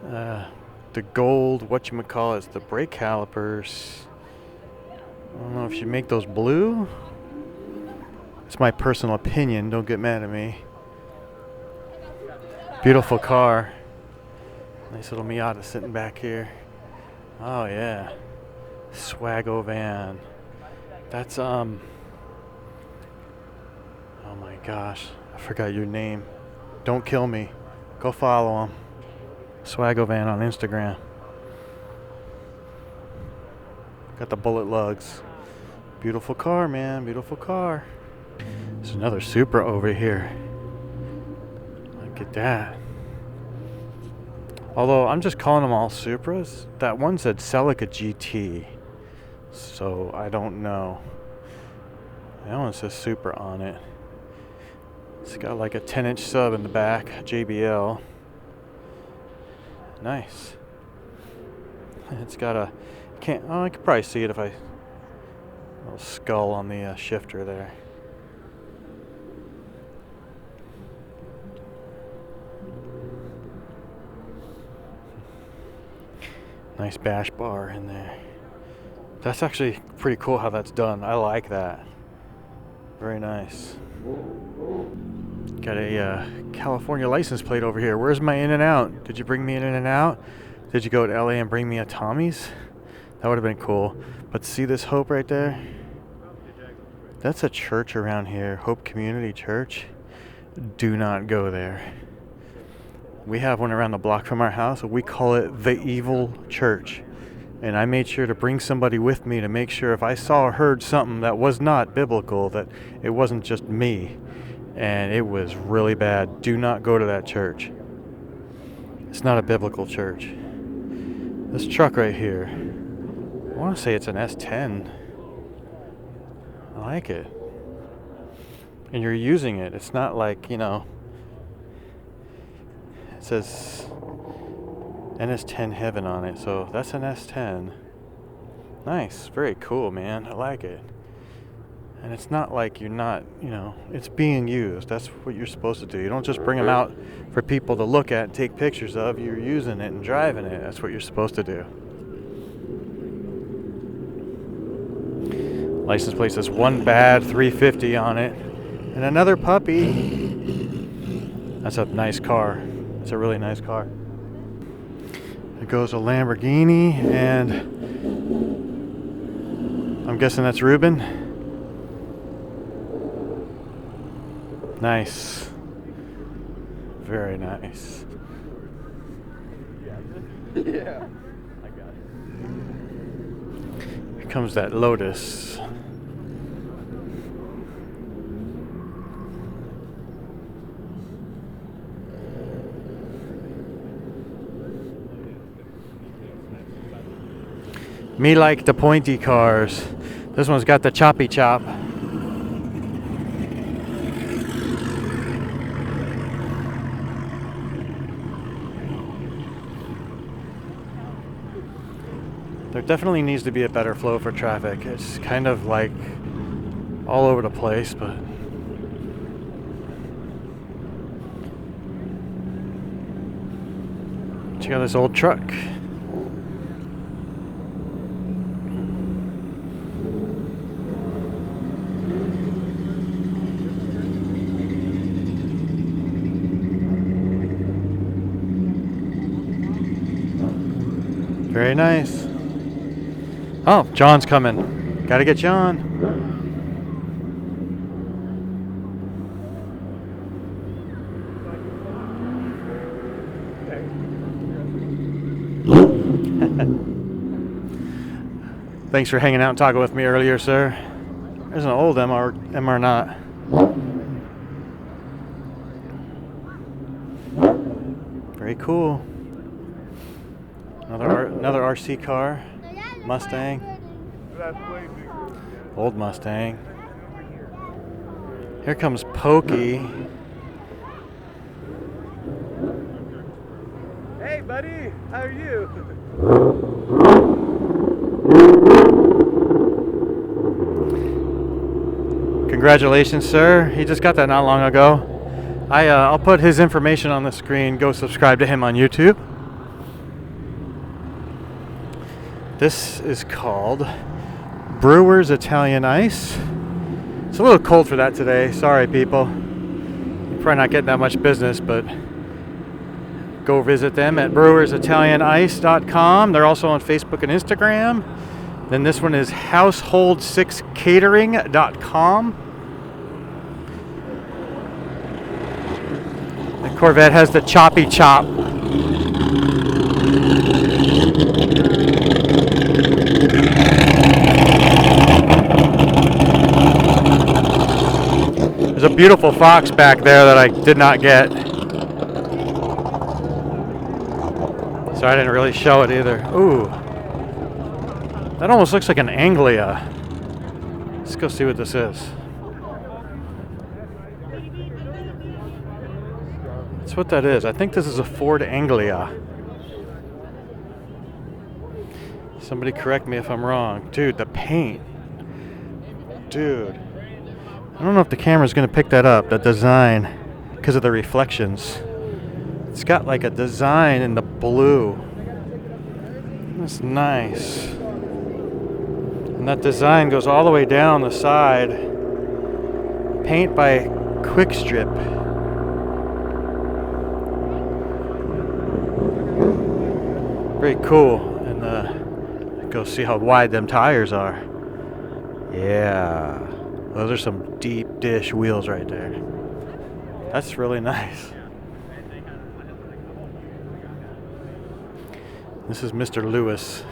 The gold, whatchamacallit, the brake calipers. I don't know if you make those blue. It's my personal opinion. Don't get mad at me. Beautiful car. Nice little Miata sitting back here. Oh yeah. Swaggo van. That's oh my gosh. I forgot your name. Don't kill me. Go follow him. Swaggo van on Instagram. Got the bullet lugs. Beautiful car, man. Beautiful car. There's another Supra over here. Look at that. Although I'm just calling them all Supras. That one said Celica GT. So I don't know. That one says Supra on it. It's got like a 10-inch sub in the back. JBL. Nice. It's got a I could probably see it if I little skull on the shifter there. Nice bash bar in there. That's actually pretty cool how that's done. I like that. Very nice. Got a California license plate over here. Where's my In-N-Out? Did you bring me an In-N-Out? Did you go to LA and bring me a Tommy's? That would have been cool. But see this Hope right there? That's a church around here. Hope Community Church. Do not go there. We have one around the block from our house. We call it the Evil Church. And I made sure to bring somebody with me to make sure if I saw or heard something that was not biblical, that it wasn't just me. And it was really bad. Do not go to that church. It's not a biblical church. This truck right here, I want to say it's an S10. I like it. And you're using it. It's not like, you know, it says NS10 Heaven on it, so that's an S10. Nice, very cool, man. I like it. And it's not like you're not, you know, it's being used. That's what you're supposed to do. You don't just bring them out for people to look at and take pictures of. You're using it and driving it. That's what you're supposed to do. License plate says one bad 350 on it. And another puppy. That's a nice car. It's a really nice car. It goes a Lamborghini, and I'm guessing that's Ruben. Nice. Very nice. Yeah. Here comes that Lotus. Me like the pointy cars. This one's got the choppy chop. There definitely needs to be a better flow for traffic. It's kind of like all over the place, but check out this old truck. Very nice. Oh, John's coming. Gotta get John. Thanks for hanging out and talking with me earlier, sir. There's an old MR not. Very cool. Another RC car. Mustang. Old Mustang. Here comes Pokey. Hey, buddy. How are you? Congratulations, sir. He just got that not long ago. I'll put his information on the screen. Go subscribe to him on YouTube. This is called Brewer's Italian Ice. It's a little cold for that today. Sorry, people. You're probably not getting that much business, but go visit them at brewersitalianice.com. They're also on Facebook and Instagram. Then this one is household6catering.com. The Corvette has the choppy chop. There's a beautiful fox back there that I did not get. So I didn't really show it either. Ooh. That almost looks like an Anglia. Let's go see what this is. That's what that is. I think this is a Ford Anglia. Somebody correct me if I'm wrong. Dude, the paint. Dude. I don't know if the camera's going to pick that up, the design, because of the reflections. It's got like a design in the blue. That's nice. And that design goes all the way down the side. Paint by Quick Strip. Very cool. And go see how wide them tires are. Yeah. Those are some deep dish wheels right there. That's really nice. This is Mr. Lewis.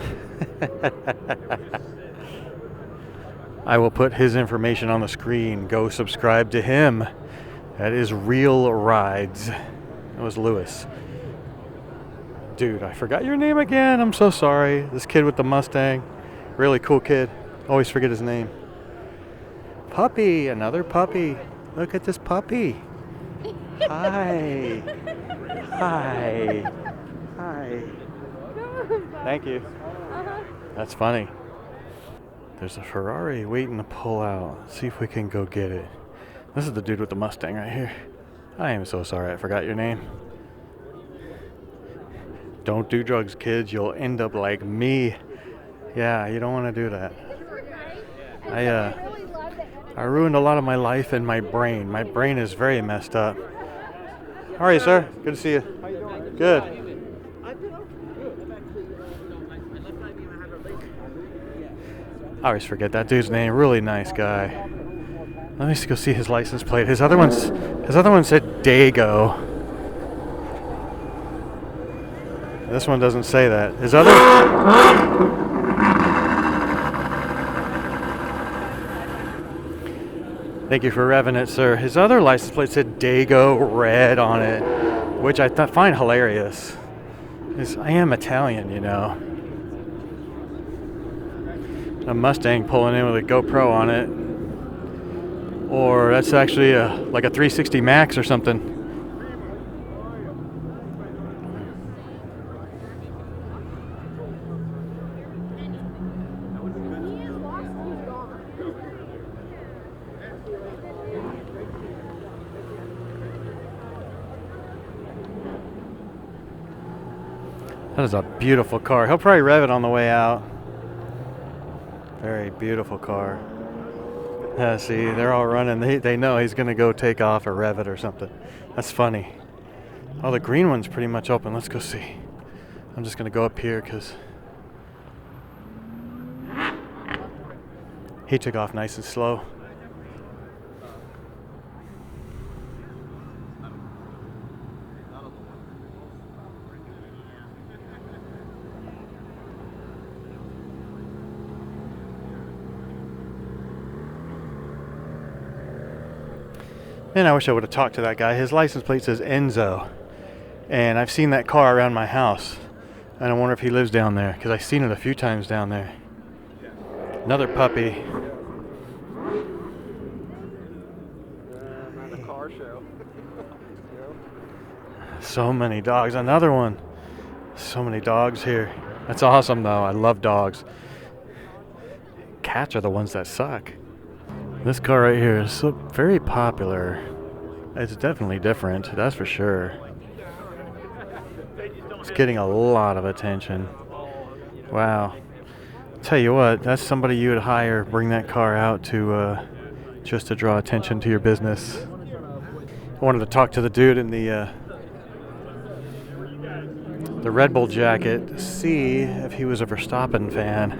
I will put his information on the screen. Go subscribe to him. That is Real Rides. That was Lewis. Dude, I forgot your name again. I'm so sorry. This kid with the Mustang. Really cool kid. Always forget his name. Puppy. Another puppy. Look at this puppy. Hi. Hi. Hi. Thank you. That's funny. There's a Ferrari waiting to pull out. Let's see if we can go get it. This is the dude with the Mustang right here. I am so sorry I forgot your name. Don't do drugs, kids. You'll end up like me. Yeah, you don't want to do that. I ruined a lot of my life and my brain. My brain is very messed up. How are you, sir? Good to see you. Good. I always forget that dude's name. Really nice guy. Let me go see his license plate. His other one said Dago. This one doesn't say that. His other. Thank you for revving it, sir. His other license plate said Dago red on it, which I find hilarious. I am Italian, you know. A Mustang pulling in with a GoPro on it, or that's actually like a 360 Max or something. That is a beautiful car. He'll probably rev it on the way out. Very beautiful car. Yeah, see, they're all running. They know he's going to go take off or rev it or something. That's funny. Oh, the green one's pretty much open. Let's go see. I'm just going to go up here because he took off nice and slow. And I wish I would have talked to that guy. His license plate says Enzo. And I've seen that car around my house. And I wonder if he lives down there, because I've seen it a few times down there. Another puppy. Not a car show. So many dogs. Another one. So many dogs here. That's awesome, though. I love dogs. Cats are the ones that suck. This car right here is so very popular It's definitely different, that's for sure. It's getting a lot of attention. Wow. Tell you what, that's somebody you would hire, bring that car out to just to draw attention to your business. I wanted to talk to the dude in the Red Bull jacket, see if he was a Verstappen fan.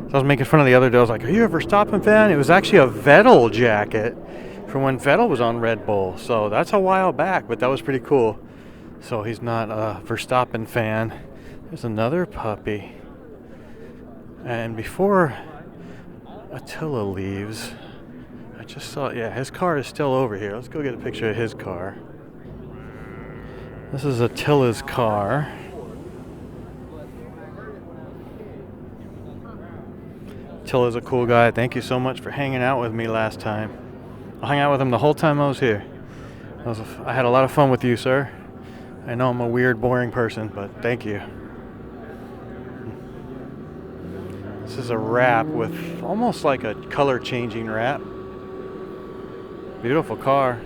So I was making fun of the other dude. I was like, "Are you a Verstappen fan?" It was actually a Vettel jacket from when Vettel was on Red Bull. So that's a while back, but that was pretty cool. So he's not a Verstappen fan. There's another puppy. And before Attila leaves, I just saw, yeah, his car is still over here. Let's go get a picture of his car. This is Attila's car. Attila's a cool guy. Thank you so much for hanging out with me last time. I hung out with him the whole time I was here. I had a lot of fun with you, sir. I know I'm a weird, boring person, but thank you. This is a wrap with almost like a color changing wrap. Beautiful car.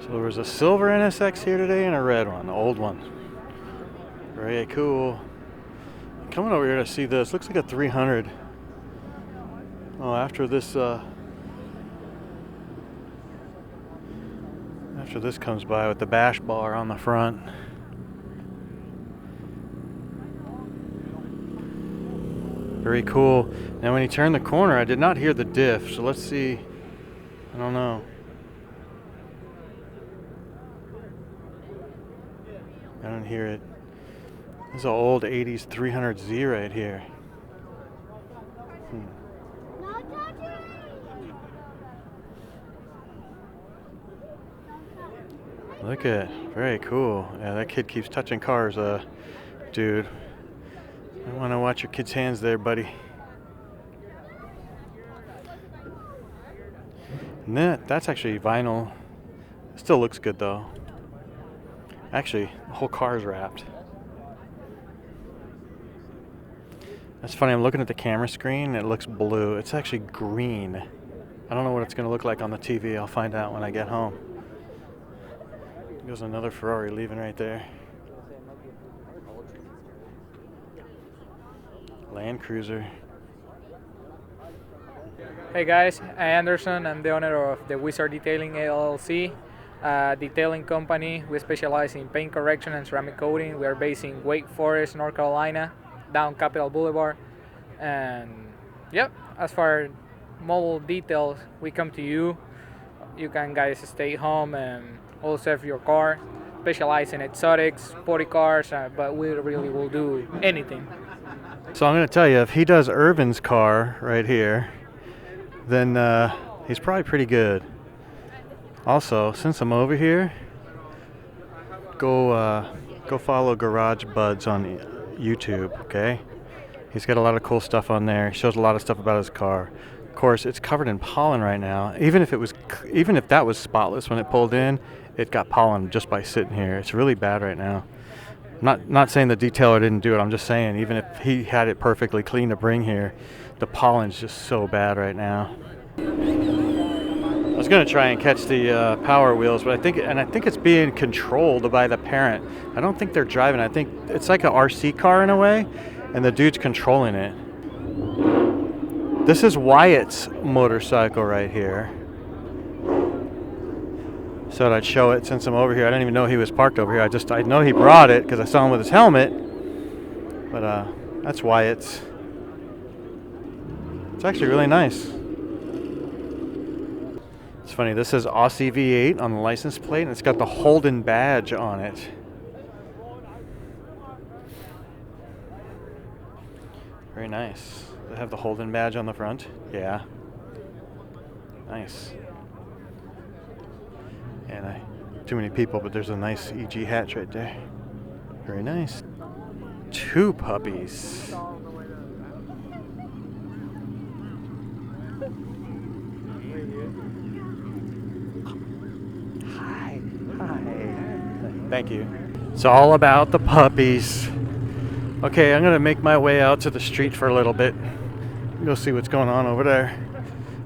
So there was a silver NSX here today and a red one, the old one. Very cool. Coming over here to see this, looks like a 300. Oh, after this comes by with the bash bar on the front. Very cool. Now when you turn the corner, I did not hear the diff, so let's see. I don't know. I don't hear it. This is an old 80s 300Z right here. Look at it. Very cool. Yeah, that kid keeps touching cars, dude. I want to watch your kid's hands there, buddy. And that's actually vinyl. It still looks good though. Actually, the whole car is wrapped. That's funny, I'm looking at the camera screen and it looks blue. It's actually green. I don't know what it's going to look like on the TV. I'll find out when I get home. There's another Ferrari leaving right there. Land Cruiser. Hey guys, I'm Anderson. I'm the owner of the Wizard Detailing LLC, detailing company. We specialize in paint correction and ceramic coating. We are based in Wake Forest, North Carolina, down Capitol Boulevard. And yep, as far as mobile details, we come to you. You can guys stay home and also have your car. Specialize in exotics, sporty cars, but we really will do anything. So I'm going to tell you, if he does Irvin's car right here, then he's probably pretty good. Also, since I'm over here, go follow Garage Buds on YouTube, okay? He's got a lot of cool stuff on there. He shows a lot of stuff about his car. Of course, it's covered in pollen right now. Even if that was spotless when it pulled in, it got pollen just by sitting here. It's really bad right now. Not saying the detailer didn't do it. I'm just saying, even if he had it perfectly clean to bring here, the pollen's just so bad right now. I was gonna try and catch the Power Wheels, but I think it's being controlled by the parent. I don't think they're driving. I think it's like a RC car in a way, and the dude's controlling it. This is Wyatt's motorcycle right here. So I'd show it since I'm over here. I didn't even know he was parked over here. I know he brought it because I saw him with his helmet. But that's Wyatt's. It's actually really nice. It's funny, this says Aussie V8 on the license plate, and it's got the Holden badge on it. Very nice. They have the Holden badge on the front. Yeah. Nice. And too many people, but there's a nice EG hatch right there. Very nice. 2 puppies. Hi. Thank you. It's all about the puppies. Okay, I'm gonna make my way out to the street for a little bit. Go see what's going on over there.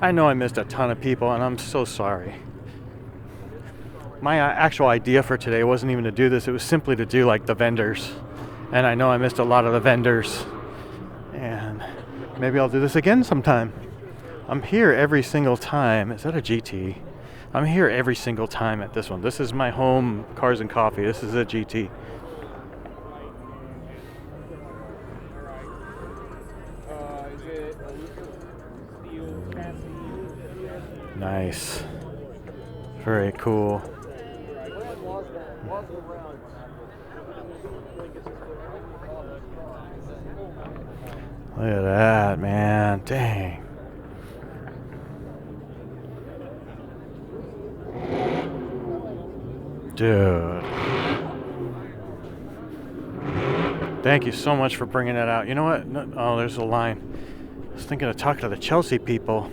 I know I missed a ton of people, and I'm so sorry. My actual idea for today wasn't even to do this. It was simply to do like the vendors. And I know I missed a lot of the vendors. And maybe I'll do this again sometime. I'm here every single time. Is that a GT? I'm here every single time at this one. This is my home Cars and Coffee. This is a GT. Nice. Very cool. Look at that, man. Dang. Dude. Thank you so much for bringing that out. You know what? No, oh, there's a line. I was thinking of talking to the Chelsea people.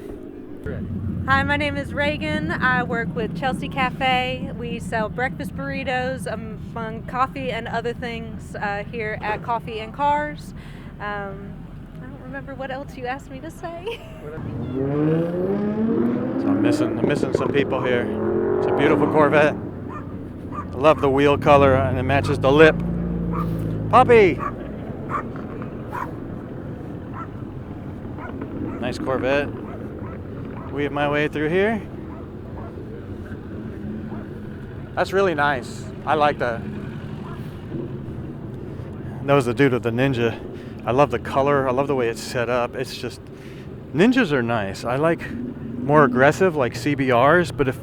Hi, my name is Reagan. I work with Chelsea Cafe. We sell breakfast burritos among coffee and other things here at Coffee and Cars. I don't remember what else you asked me to say. So I'm missing some people here. It's a beautiful Corvette. I love the wheel color and it matches the lip. Puppy! Nice Corvette. Weave my way through here. That's really nice. I like that. That was the dude with the Ninja. I love the color. I love the way it's set up. It's just, Ninjas are nice. I like more aggressive like CBRs, but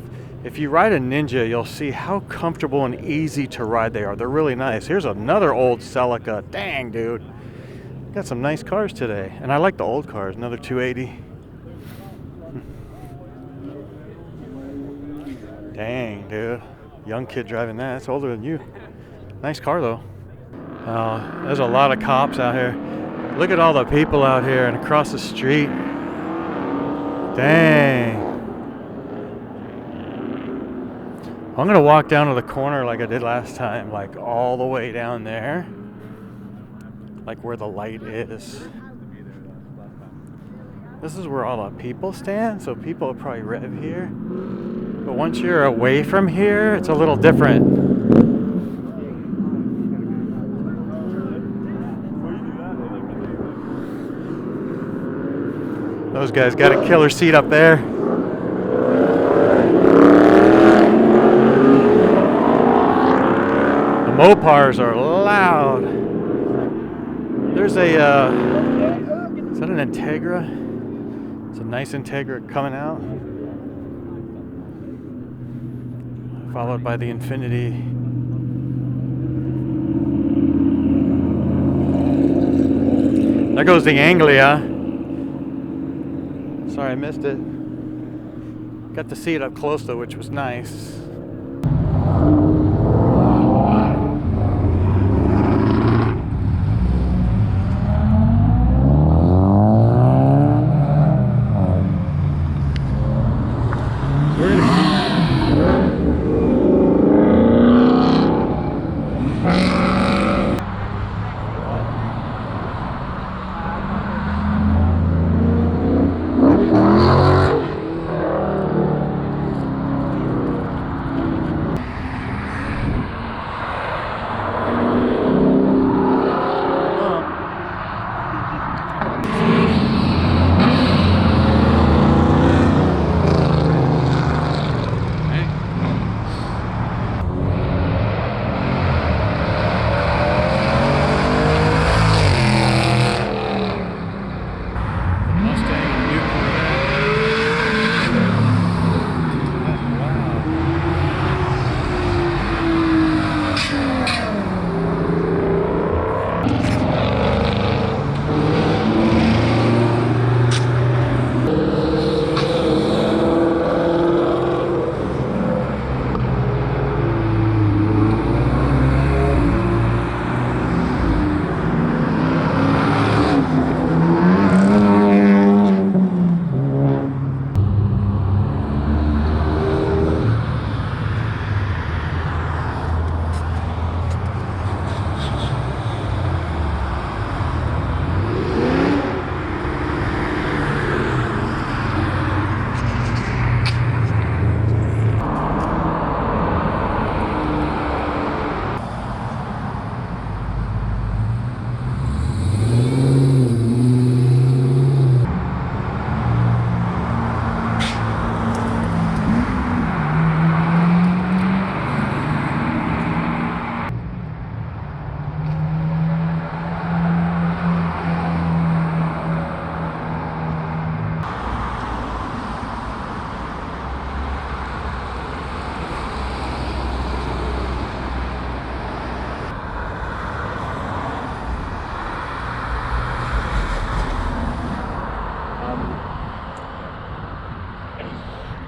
if you ride a Ninja, you'll see how comfortable and easy to ride they are. They're really nice. Here's another old Celica. Dang, dude. Got some nice cars today. And I like the old cars. Another 280. Dang, dude. Young kid driving that. It's older than you. Nice car, though. There's a lot of cops out here. Look at all the people out here and across the street. Dang. I'm going to walk down to the corner like I did last time, like all the way down there. Like where the light is. This is where all the people stand, so people will probably rev here. But once you're away from here, it's a little different. Those guys got a killer seat up there. The Mopars are loud. There's a, is that an Integra? It's a nice Integra coming out. Followed by the Infinity. There goes the Anglia. Sorry I missed it. Got to see it up close though, which was nice.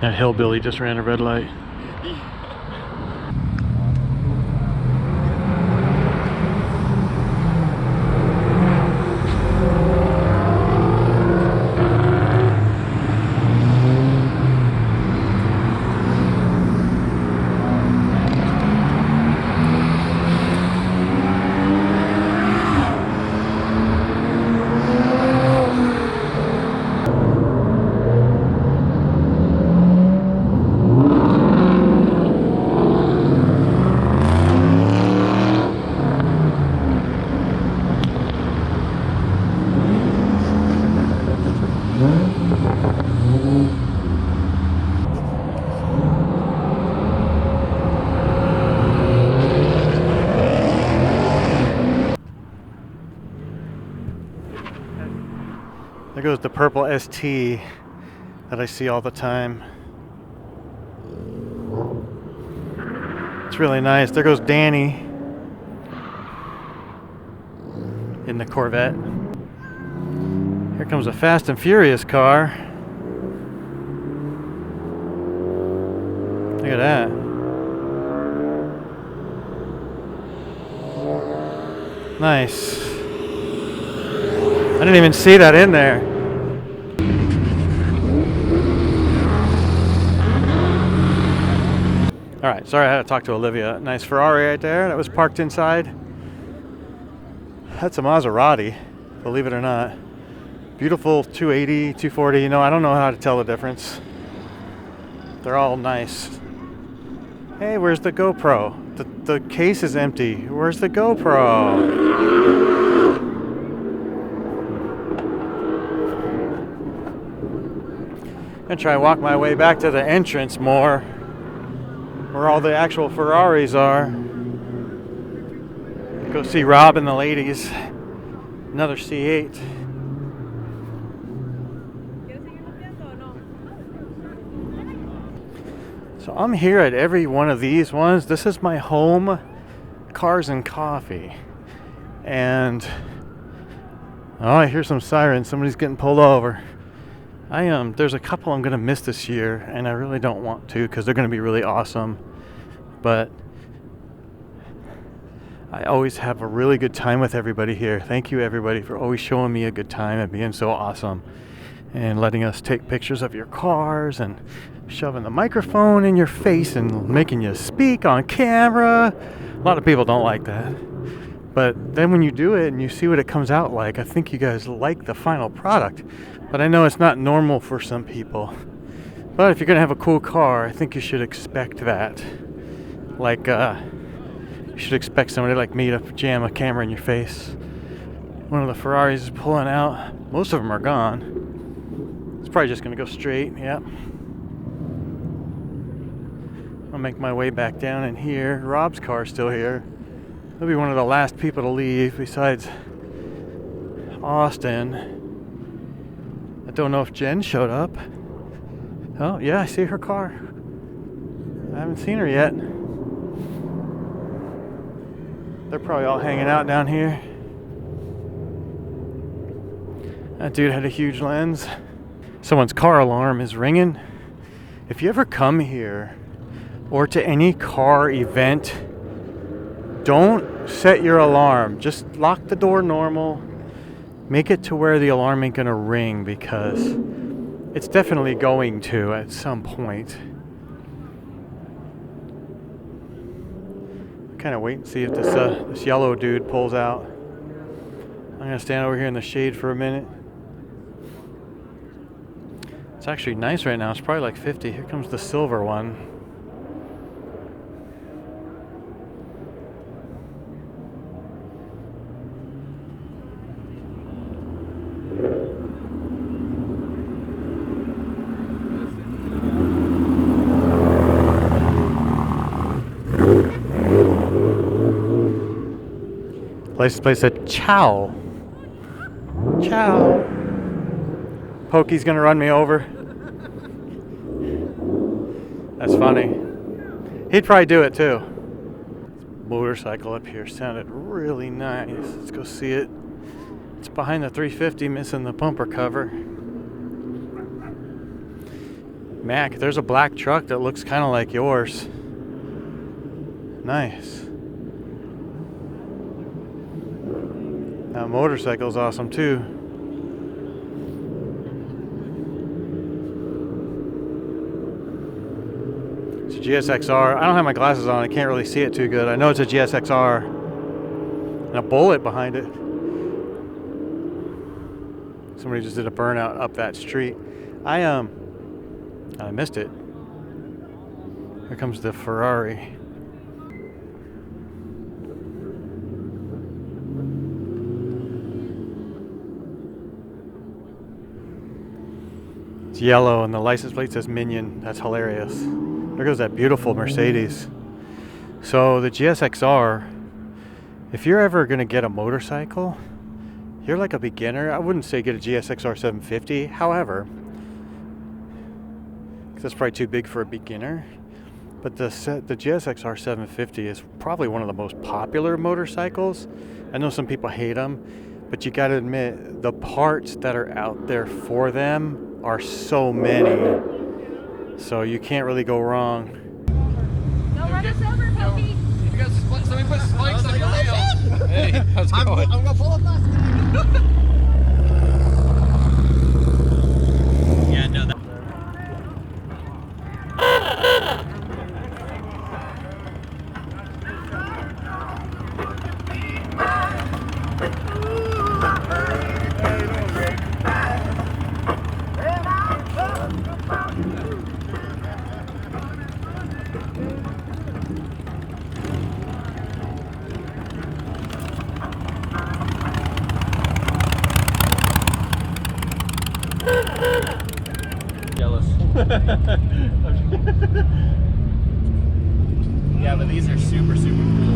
That hillbilly just ran a red light. There goes the purple ST that I see all the time. It's really nice. There goes Danny in the Corvette. Here comes a Fast and Furious car. Look at that. Nice. I didn't even see that in there. All right, sorry I had to talk to Olivia. Nice Ferrari right there that was parked inside. That's a Maserati, believe it or not. Beautiful 280, 240, you know, I don't know how to tell the difference. They're all nice. Hey, where's the GoPro? The case is empty. Where's the GoPro? I'm gonna try and walk my way back to the entrance more, where all the actual Ferraris are. Go see Rob and the ladies. Another C8. So I'm here at every one of these ones. This is my home, Cars and Coffee. And oh, I hear some sirens. Somebody's getting pulled over. There's a couple I'm gonna miss this year, and I really don't want to because they're gonna be really awesome. But I always have a really good time with everybody here. Thank you, everybody, for always showing me a good time and being so awesome and letting us take pictures of your cars and shoving the microphone in your face and making you speak on camera. A lot of people don't like that. But then when you do it and you see what it comes out like, I think you guys like the final product. But I know it's not normal for some people. But if you're going to have a cool car, I think you should expect that. Like, you should expect somebody like me to jam a camera in your face. One of the Ferraris is pulling out. Most of them are gone. It's probably just going to go straight, yep. I'll make my way back down in here. Rob's car's still here. He'll be one of the last people to leave besides Austin. I don't know if Jen showed up. Oh, yeah, I see her car. I haven't seen her yet. They're probably all hanging out down here. That dude had a huge lens. Someone's car alarm is ringing. If you ever come here or to any car event, don't set your alarm. Just lock the door normal. Make it to where the alarm ain't gonna ring, because it's definitely going to at some point. Kind of wait and see if this yellow dude pulls out. I'm gonna stand over here in the shade for a minute. It's actually nice right now. It's probably like 50. Here comes the silver one. License plate said chow. Chow. Pokey's gonna run me over. That's funny. He'd probably do it too. Motorcycle up here sounded really nice. Let's go see it. It's behind the 350, missing the bumper cover. Mac, there's a black truck that looks kind of like yours. Nice. That motorcycle's awesome too. It's a GSXR. I don't have my glasses on. I can't really see it too good. I know it's a GSXR. And a bullet behind it. Somebody just did a burnout up that street. I missed it. Here comes the Ferrari. It's yellow and the license plate says Minion. That's hilarious. There goes that beautiful Mercedes. So the GSXR, if you're ever gonna get a motorcycle, you're like a beginner. I wouldn't say get a GSXR 750. However, because that's probably too big for a beginner. But the GSXR 750 is probably one of the most popular motorcycles. I know some people hate them, but you got to admit the parts that are out there for them are so many. So you can't really go wrong. Don't run us over, puppy. You guys somebody put spikes on your wheel. Hey, how's it going? I'm gonna pull up last. Yeah, no, that. Jealous. Yeah, but these are super, super cool.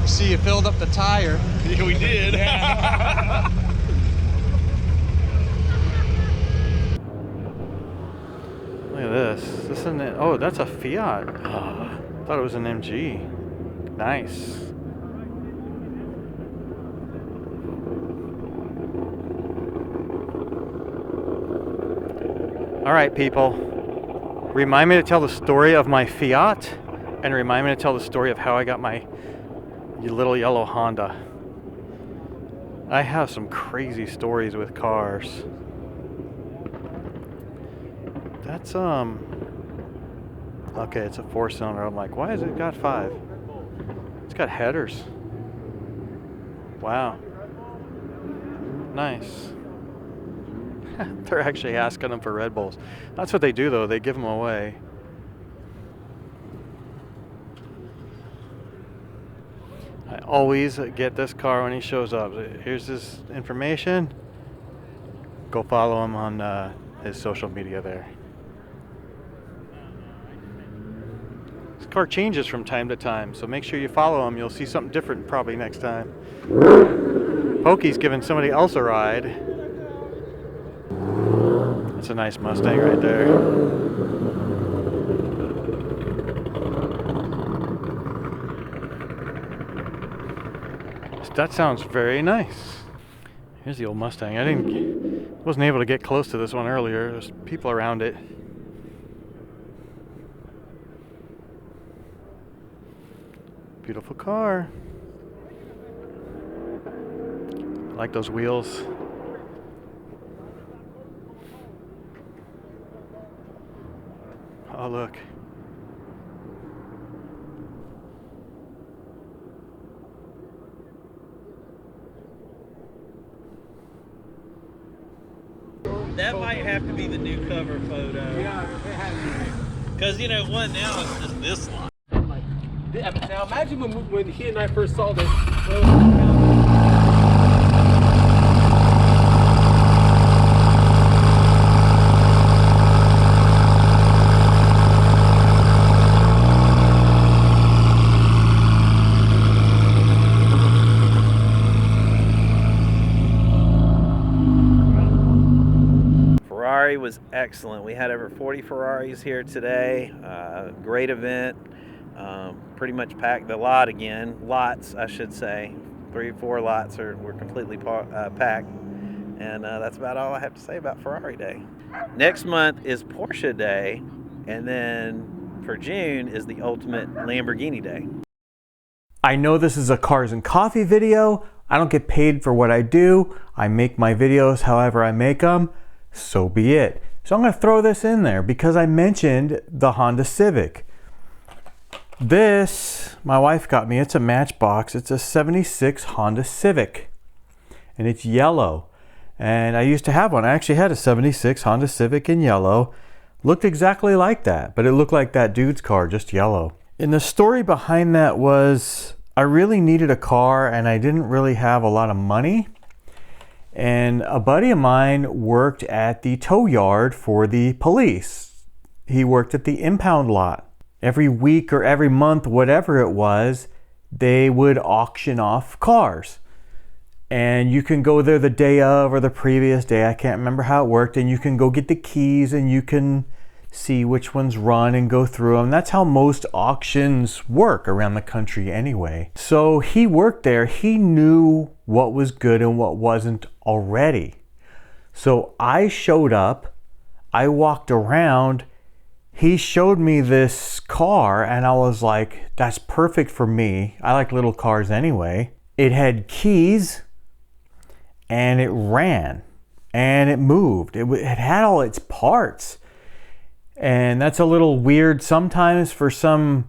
See, you filled up the tire. Yeah, we did. Look at this. This isn't it. Oh, that's a Fiat. Thought it was an MG. Nice. All right, people. Remind me to tell the story of my Fiat, and remind me to tell the story of how I got my little yellow Honda. I have some crazy stories with cars. That's okay, it's a 4-cylinder. I'm like, why has it got 5? It's got headers. Wow. Nice. They're actually asking them for Red Bulls. That's what they do though, they give them away. I always get this car when he shows up. Here's his information. Go follow him on his social media there. This car changes from time to time, so make sure you follow him. You'll see something different probably next time. Pokey's giving somebody else a ride. That's a nice Mustang right there. That sounds very nice. Here's the old Mustang. Wasn't able to get close to this one earlier. There's people around it. Beautiful car. I like those wheels. Oh, look. That might have to be the new cover photo. Yeah, it has to be. Because, you know, one now is just this line. Now imagine when he and I first saw this. was excellent. We had over 40 Ferraris here today. Great event. Pretty much packed the lot again. Lots, I should say. 3 or 4 lots were completely packed. And that's about all I have to say about Ferrari Day. Next month is Porsche Day. And then for June is the ultimate Lamborghini Day. I know this is a Cars and Coffee video. I don't get paid for what I do. I make my videos however I make them. So be it. So I'm going to throw this in there because I mentioned the Honda Civic. This, my wife got me. It's a Matchbox. It's a 76 Honda Civic. And it's yellow. And I used to have one. I actually had a 76 Honda Civic in yellow. Looked exactly like that, but it looked like that dude's car, just yellow. And the story behind that was I really needed a car and I didn't really have a lot of money. And a buddy of mine worked at the tow yard for the police. He worked at the impound lot. Every week or every month, whatever it was, they would auction off cars. And you can go there the day of or the previous day. I can't remember how it worked. And you can go get the keys and you can see which ones run and go through them. That's how most auctions work around the country anyway. So he worked there. He knew what was good and what wasn't already. So I showed up. I walked around. He showed me this car and I was like, that's perfect for me. I like little cars anyway. It had keys and it ran and it moved. It had all its parts. And that's a little weird sometimes for some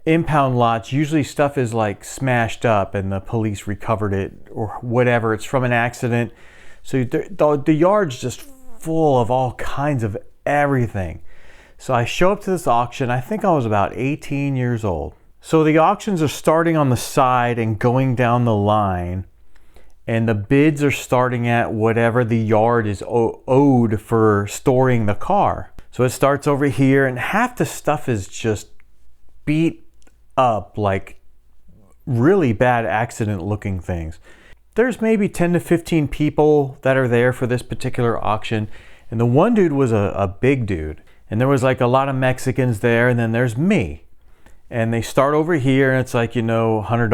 impound lots. Usually stuff is like smashed up and the police recovered it or whatever. It's from an accident. So the yard's just full of all kinds of everything. So I show up to this auction. I think I was about 18 years old. So the auctions are starting on the side and going down the line. And the bids are starting at whatever the yard is owed for storing the car. So it starts over here and half the stuff is just beat up, like really bad accident looking things. There's maybe 10 to 15 people that are there for this particular auction. And the one dude was a big dude. And there was like a lot of Mexicans there, and then there's me. And they start over here and it's like, you know, $100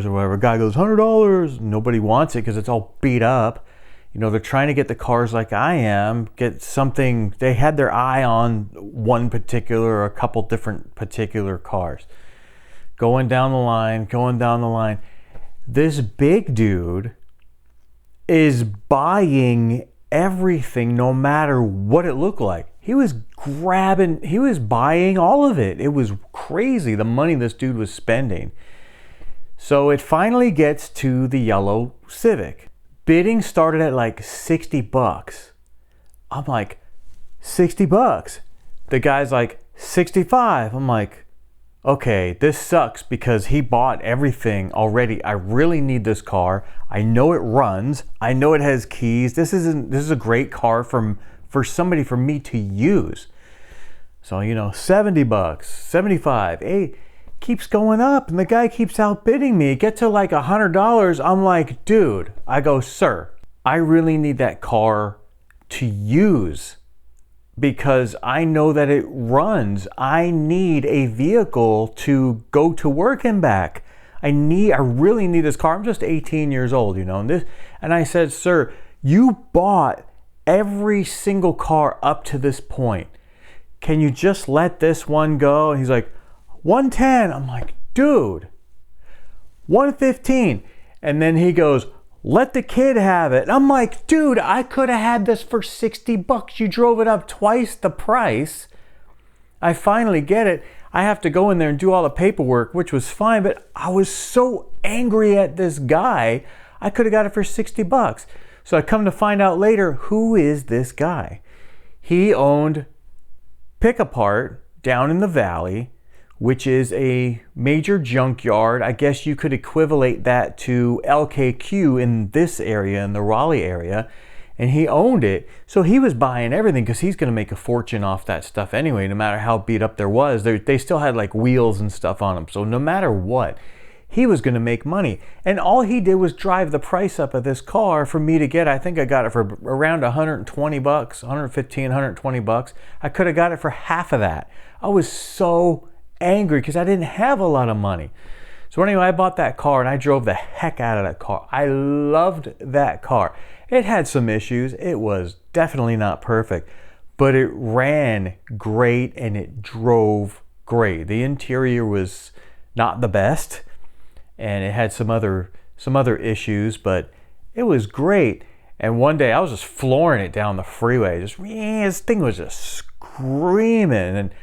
or whatever. Guy goes, $100. Nobody wants it because it's all beat up. You know, they're trying to get the cars like I am, get something. They had their eye on one particular or a couple different particular cars. Going down the line. This big dude is buying everything no matter what it looked like. He was buying all of it. It was crazy the money this dude was spending. So it finally gets to the yellow Civic. Bidding started at like $60. I'm like, $60? The guy's like, 65. I'm like, okay, this sucks because he bought everything already. I really need this car. I know it runs. I know it has keys. This is a great car for me to use. So, you know, $70, 75, 8 keeps going up and the guy keeps outbidding me. It gets to like $100. I'm like, dude, I go, sir, I really need that car to use because I know that it runs. I need a vehicle to go to work and back. I really need this car. I'm just 18 years old, you know, and I said, sir, you bought every single car up to this point. Can you just let this one go? And he's like, 110. I'm like, dude, 115. And then he goes, let the kid have it. And I'm like, dude, I could have had this for $60. You drove it up twice the price. I finally get it. I have to go in there and do all the paperwork, which was fine, but I was so angry at this guy. I could have got it for $60. So I come to find out later, who is this guy? He owned Pick Apart down in the valley, which is a major junkyard. I guess you could equivalent that to LKQ in this area, in the Raleigh area. And he owned it. So he was buying everything because he's going to make a fortune off that stuff anyway, no matter how beat up there was. They still had like wheels and stuff on them. So no matter what, he was going to make money. And all he did was drive the price up of this car for me to get. I think I got it for around 120 bucks, 115, 120 bucks. I could have got it for half of that. I was so angry because I didn't have a lot of money. So anyway, I bought that car and I drove the heck out of that car. I loved that car. It had some issues. It was definitely not perfect, but it ran great and it drove great. The interior was not the best and it had some other issues, but it was great. And one day I was just flooring it down the freeway. Just, this thing was just screaming and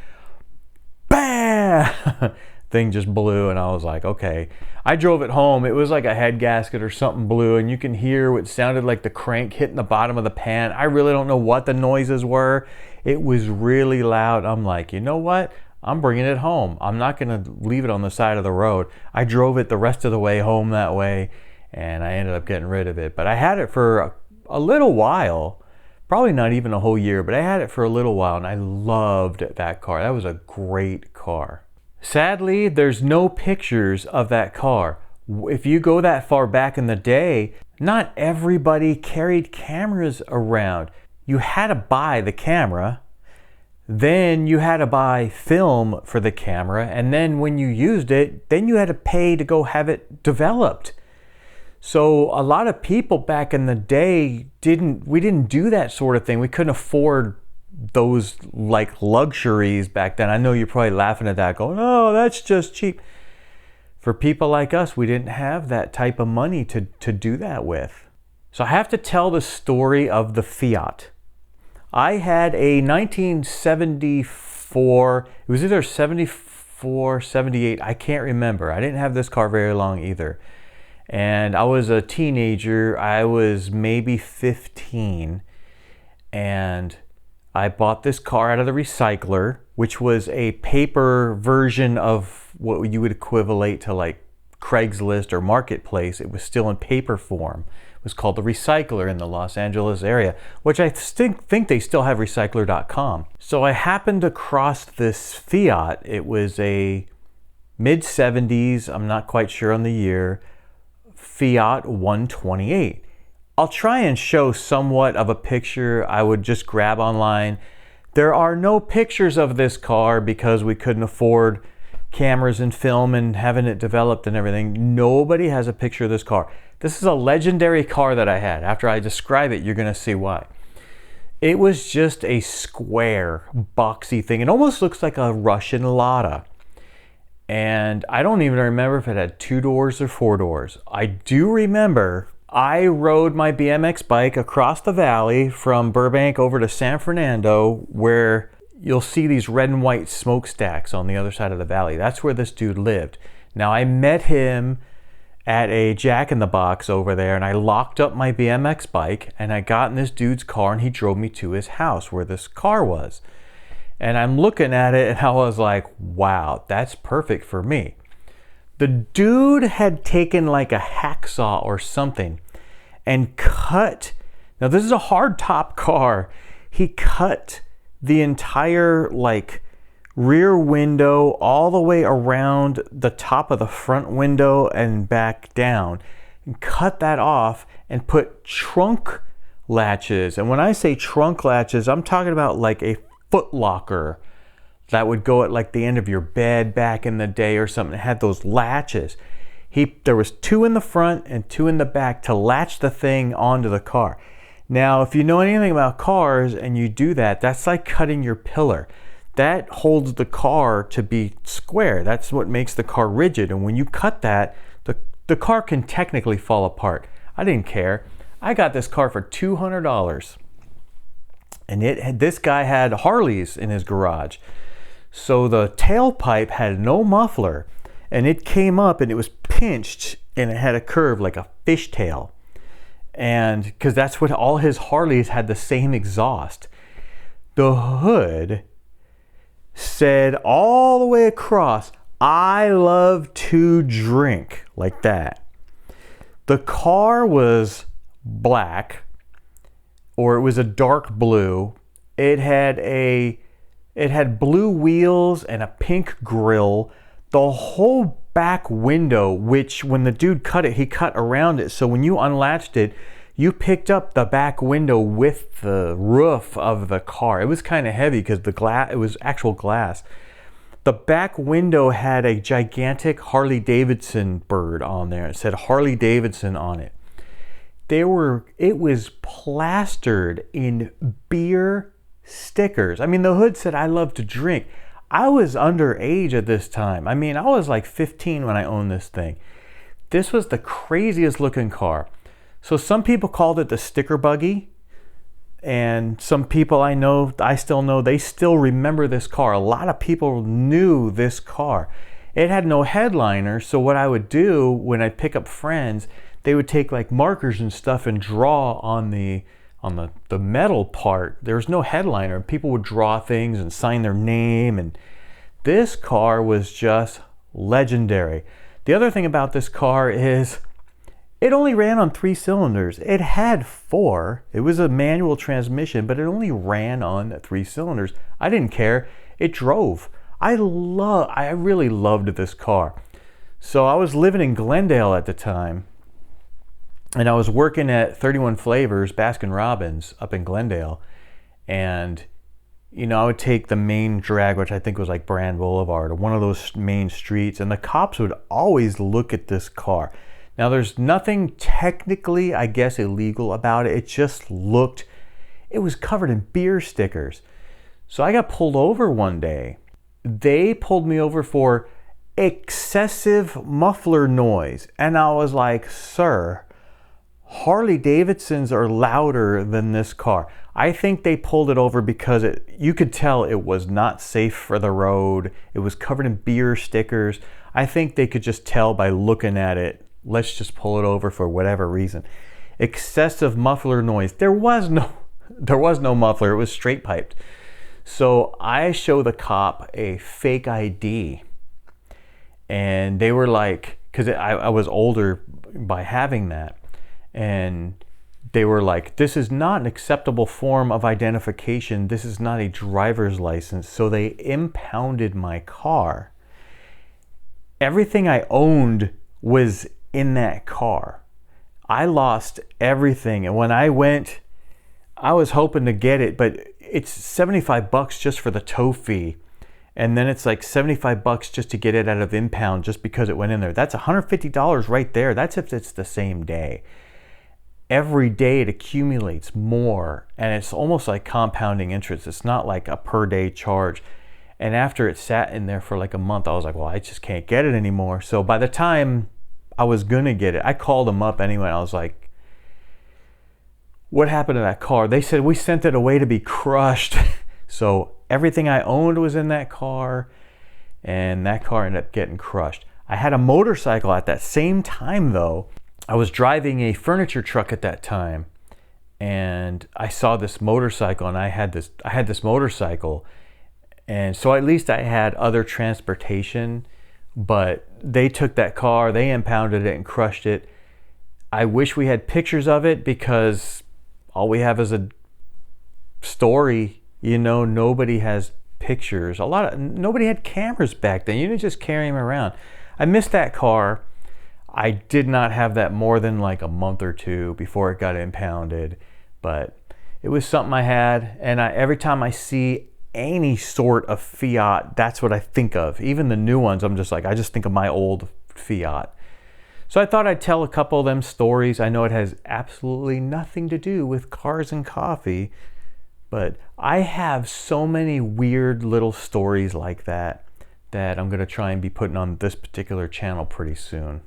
bam! Thing just blew and I was like, okay. I drove it home. It was like a head gasket or something blew and you can hear what sounded like the crank hitting the bottom of the pan. I really don't know what the noises were. It was really loud. I'm like, you know what? I'm bringing it home. I'm not going to leave it on the side of the road. I drove it the rest of the way home that way and I ended up getting rid of it. But I had it for a little while, probably not even a whole year, but I had it for a little while and I loved that car. That was a great car. Sadly, there's no pictures of that car. If you go that far back in the day, not everybody carried cameras around. You had to buy the camera, then you had to buy film for the camera, and then when you used it, then you had to pay to go have it developed. So a lot of people back in the day we didn't do that sort of thing. We couldn't afford those like luxuries back then. I know you're probably laughing at that going, oh, that's just cheap. For people like us, we didn't have that type of money to do that with. So I have to tell the story of the Fiat. I had a 1974, it was either 74, 78, I can't remember. I didn't have this car very long either. And I was a teenager, I was maybe 15, and I bought this car out of the recycler, which was a paper version of what you would equivalent to like Craigslist or Marketplace. It was still in paper form. It was called the Recycler in the Los Angeles area, which I think they still have recycler.com. So I happened across this Fiat. It was a mid-70s, I'm not quite sure on the year, Fiat 128. I'll try and show somewhat of a picture I would just grab online. There are no pictures of this car because we couldn't afford cameras and film and having it developed and everything. Nobody has a picture of this car. This is a legendary car that I had. After I describe it, you're going to see why. It was just a square, boxy thing. It almost looks like a Russian Lada. And I don't even remember if it had 2 doors or 4 doors. I do remember I rode my BMX bike across the valley from Burbank over to San Fernando, where you'll see these red and white smokestacks on the other side of the valley. That's where this dude lived. Now I met him at a Jack in the Box over there and I locked up my BMX bike and I got in this dude's car and he drove me to his house where this car was. And I'm looking at it and I was like, wow, that's perfect for me. The dude had taken like a hacksaw or something and cut, now this is a hard top car, he cut the entire like rear window all the way around the top of the front window and back down, and cut that off and put trunk latches. And when I say trunk latches, I'm talking about like a foot locker that would go at like the end of your bed back in the day or something. It had those latches. There was 2 in the front and 2 in the back to latch the thing onto the car. Now, if you know anything about cars and you do that, that's like cutting your pillar. That holds the car to be square. That's what makes the car rigid. And when you cut that, the car can technically fall apart. I didn't care. I got this car for $200. And this guy had Harleys in his garage. So the tailpipe had no muffler. And it came up and it was pinched and it had a curve like a fishtail. And because that's what all his Harleys had, the same exhaust. The hood said all the way across, I love to drink, like that. The car was black, or it was a dark blue. It had blue wheels and a pink grille. the whole back window, which when the dude cut it, he cut around it. So when you unlatched it, you picked up the back window with the roof of the car. It was kind of heavy because the glass, it was actual glass. The back window had a gigantic Harley Davidson bird on there. It said Harley Davidson on it. It was plastered in beer stickers. I mean, the hood said, "I love to drink." I was underage at this time. I mean, I was like 15 when I owned this thing. This was the craziest looking car. So some people called it the sticker buggy. And some people I still know, they still remember this car. A lot of people knew this car. It had no headliner, so what I would do when I pick up friends, they would take like markers and stuff and draw on the metal part. There was no headliner. People would draw things and sign their name, and this car was just legendary. The other thing about this car is it only ran on 3 cylinders. It had 4. It was a manual transmission, but it only ran on 3 cylinders. I didn't care. It drove. I really loved this car. So I was living in Glendale at the time, and I was working at 31 Flavors, Baskin Robbins, up in Glendale. And, you know, I would take the main drag, which I think was like Brand Boulevard, or one of those main streets, and the cops would always look at this car. Now, there's nothing technically, I guess, illegal about it. It just looked, it was covered in beer stickers. So I got pulled over one day. They pulled me over for excessive muffler noise. And I was like, "Sir, Harley Davidsons are louder than this car." I think they pulled it over because you could tell it was not safe for the road. It was covered in beer stickers. I think they could just tell by looking at it. Let's just pull it over for whatever reason. Excessive muffler noise. There was no muffler. It was straight piped. So I show the cop a fake ID, and they were like, because I was older by having that, and they were like, "This is not an acceptable form of identification. This is not a driver's license." So they impounded my car. Everything I owned was in that car. I lost everything, and when I went, I was hoping to get it, but it's $75 just for the tow fee, and then it's like $75 just to get it out of impound just because it went in there. That's $150 right there. That's if it's the same day. Every day it accumulates more, and it's almost like compounding interest. It's not like a per day charge. And after it sat in there for like a month, I was like, well, I just can't get it anymore. So by the time I was gonna get it, I called them up anyway. I was like, "What happened to that car?" They said, "We sent it away to be crushed." So everything I owned was in that car, and that car ended up getting crushed. I had a motorcycle at that same time though. I was driving a furniture truck at that time, and I saw this motorcycle, and I had this motorcycle, and so at least I had other transportation. But they took that car, they impounded it and crushed it. I wish we had pictures of it because all we have is a story. You know, nobody has pictures. Nobody had cameras back then. You didn't just carry them around. I missed that car. I did not have that more than like a month or 2 before it got impounded. But it was something I had, and every time I see any sort of Fiat, that's what I think of. Even the new ones, I just think of my old Fiat. So I thought I'd tell a couple of them stories. I know it has absolutely nothing to do with cars and coffee, but I have so many weird little stories like that I'm going to try and be putting on this particular channel pretty soon.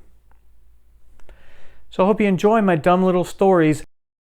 So I hope you enjoy my dumb little stories.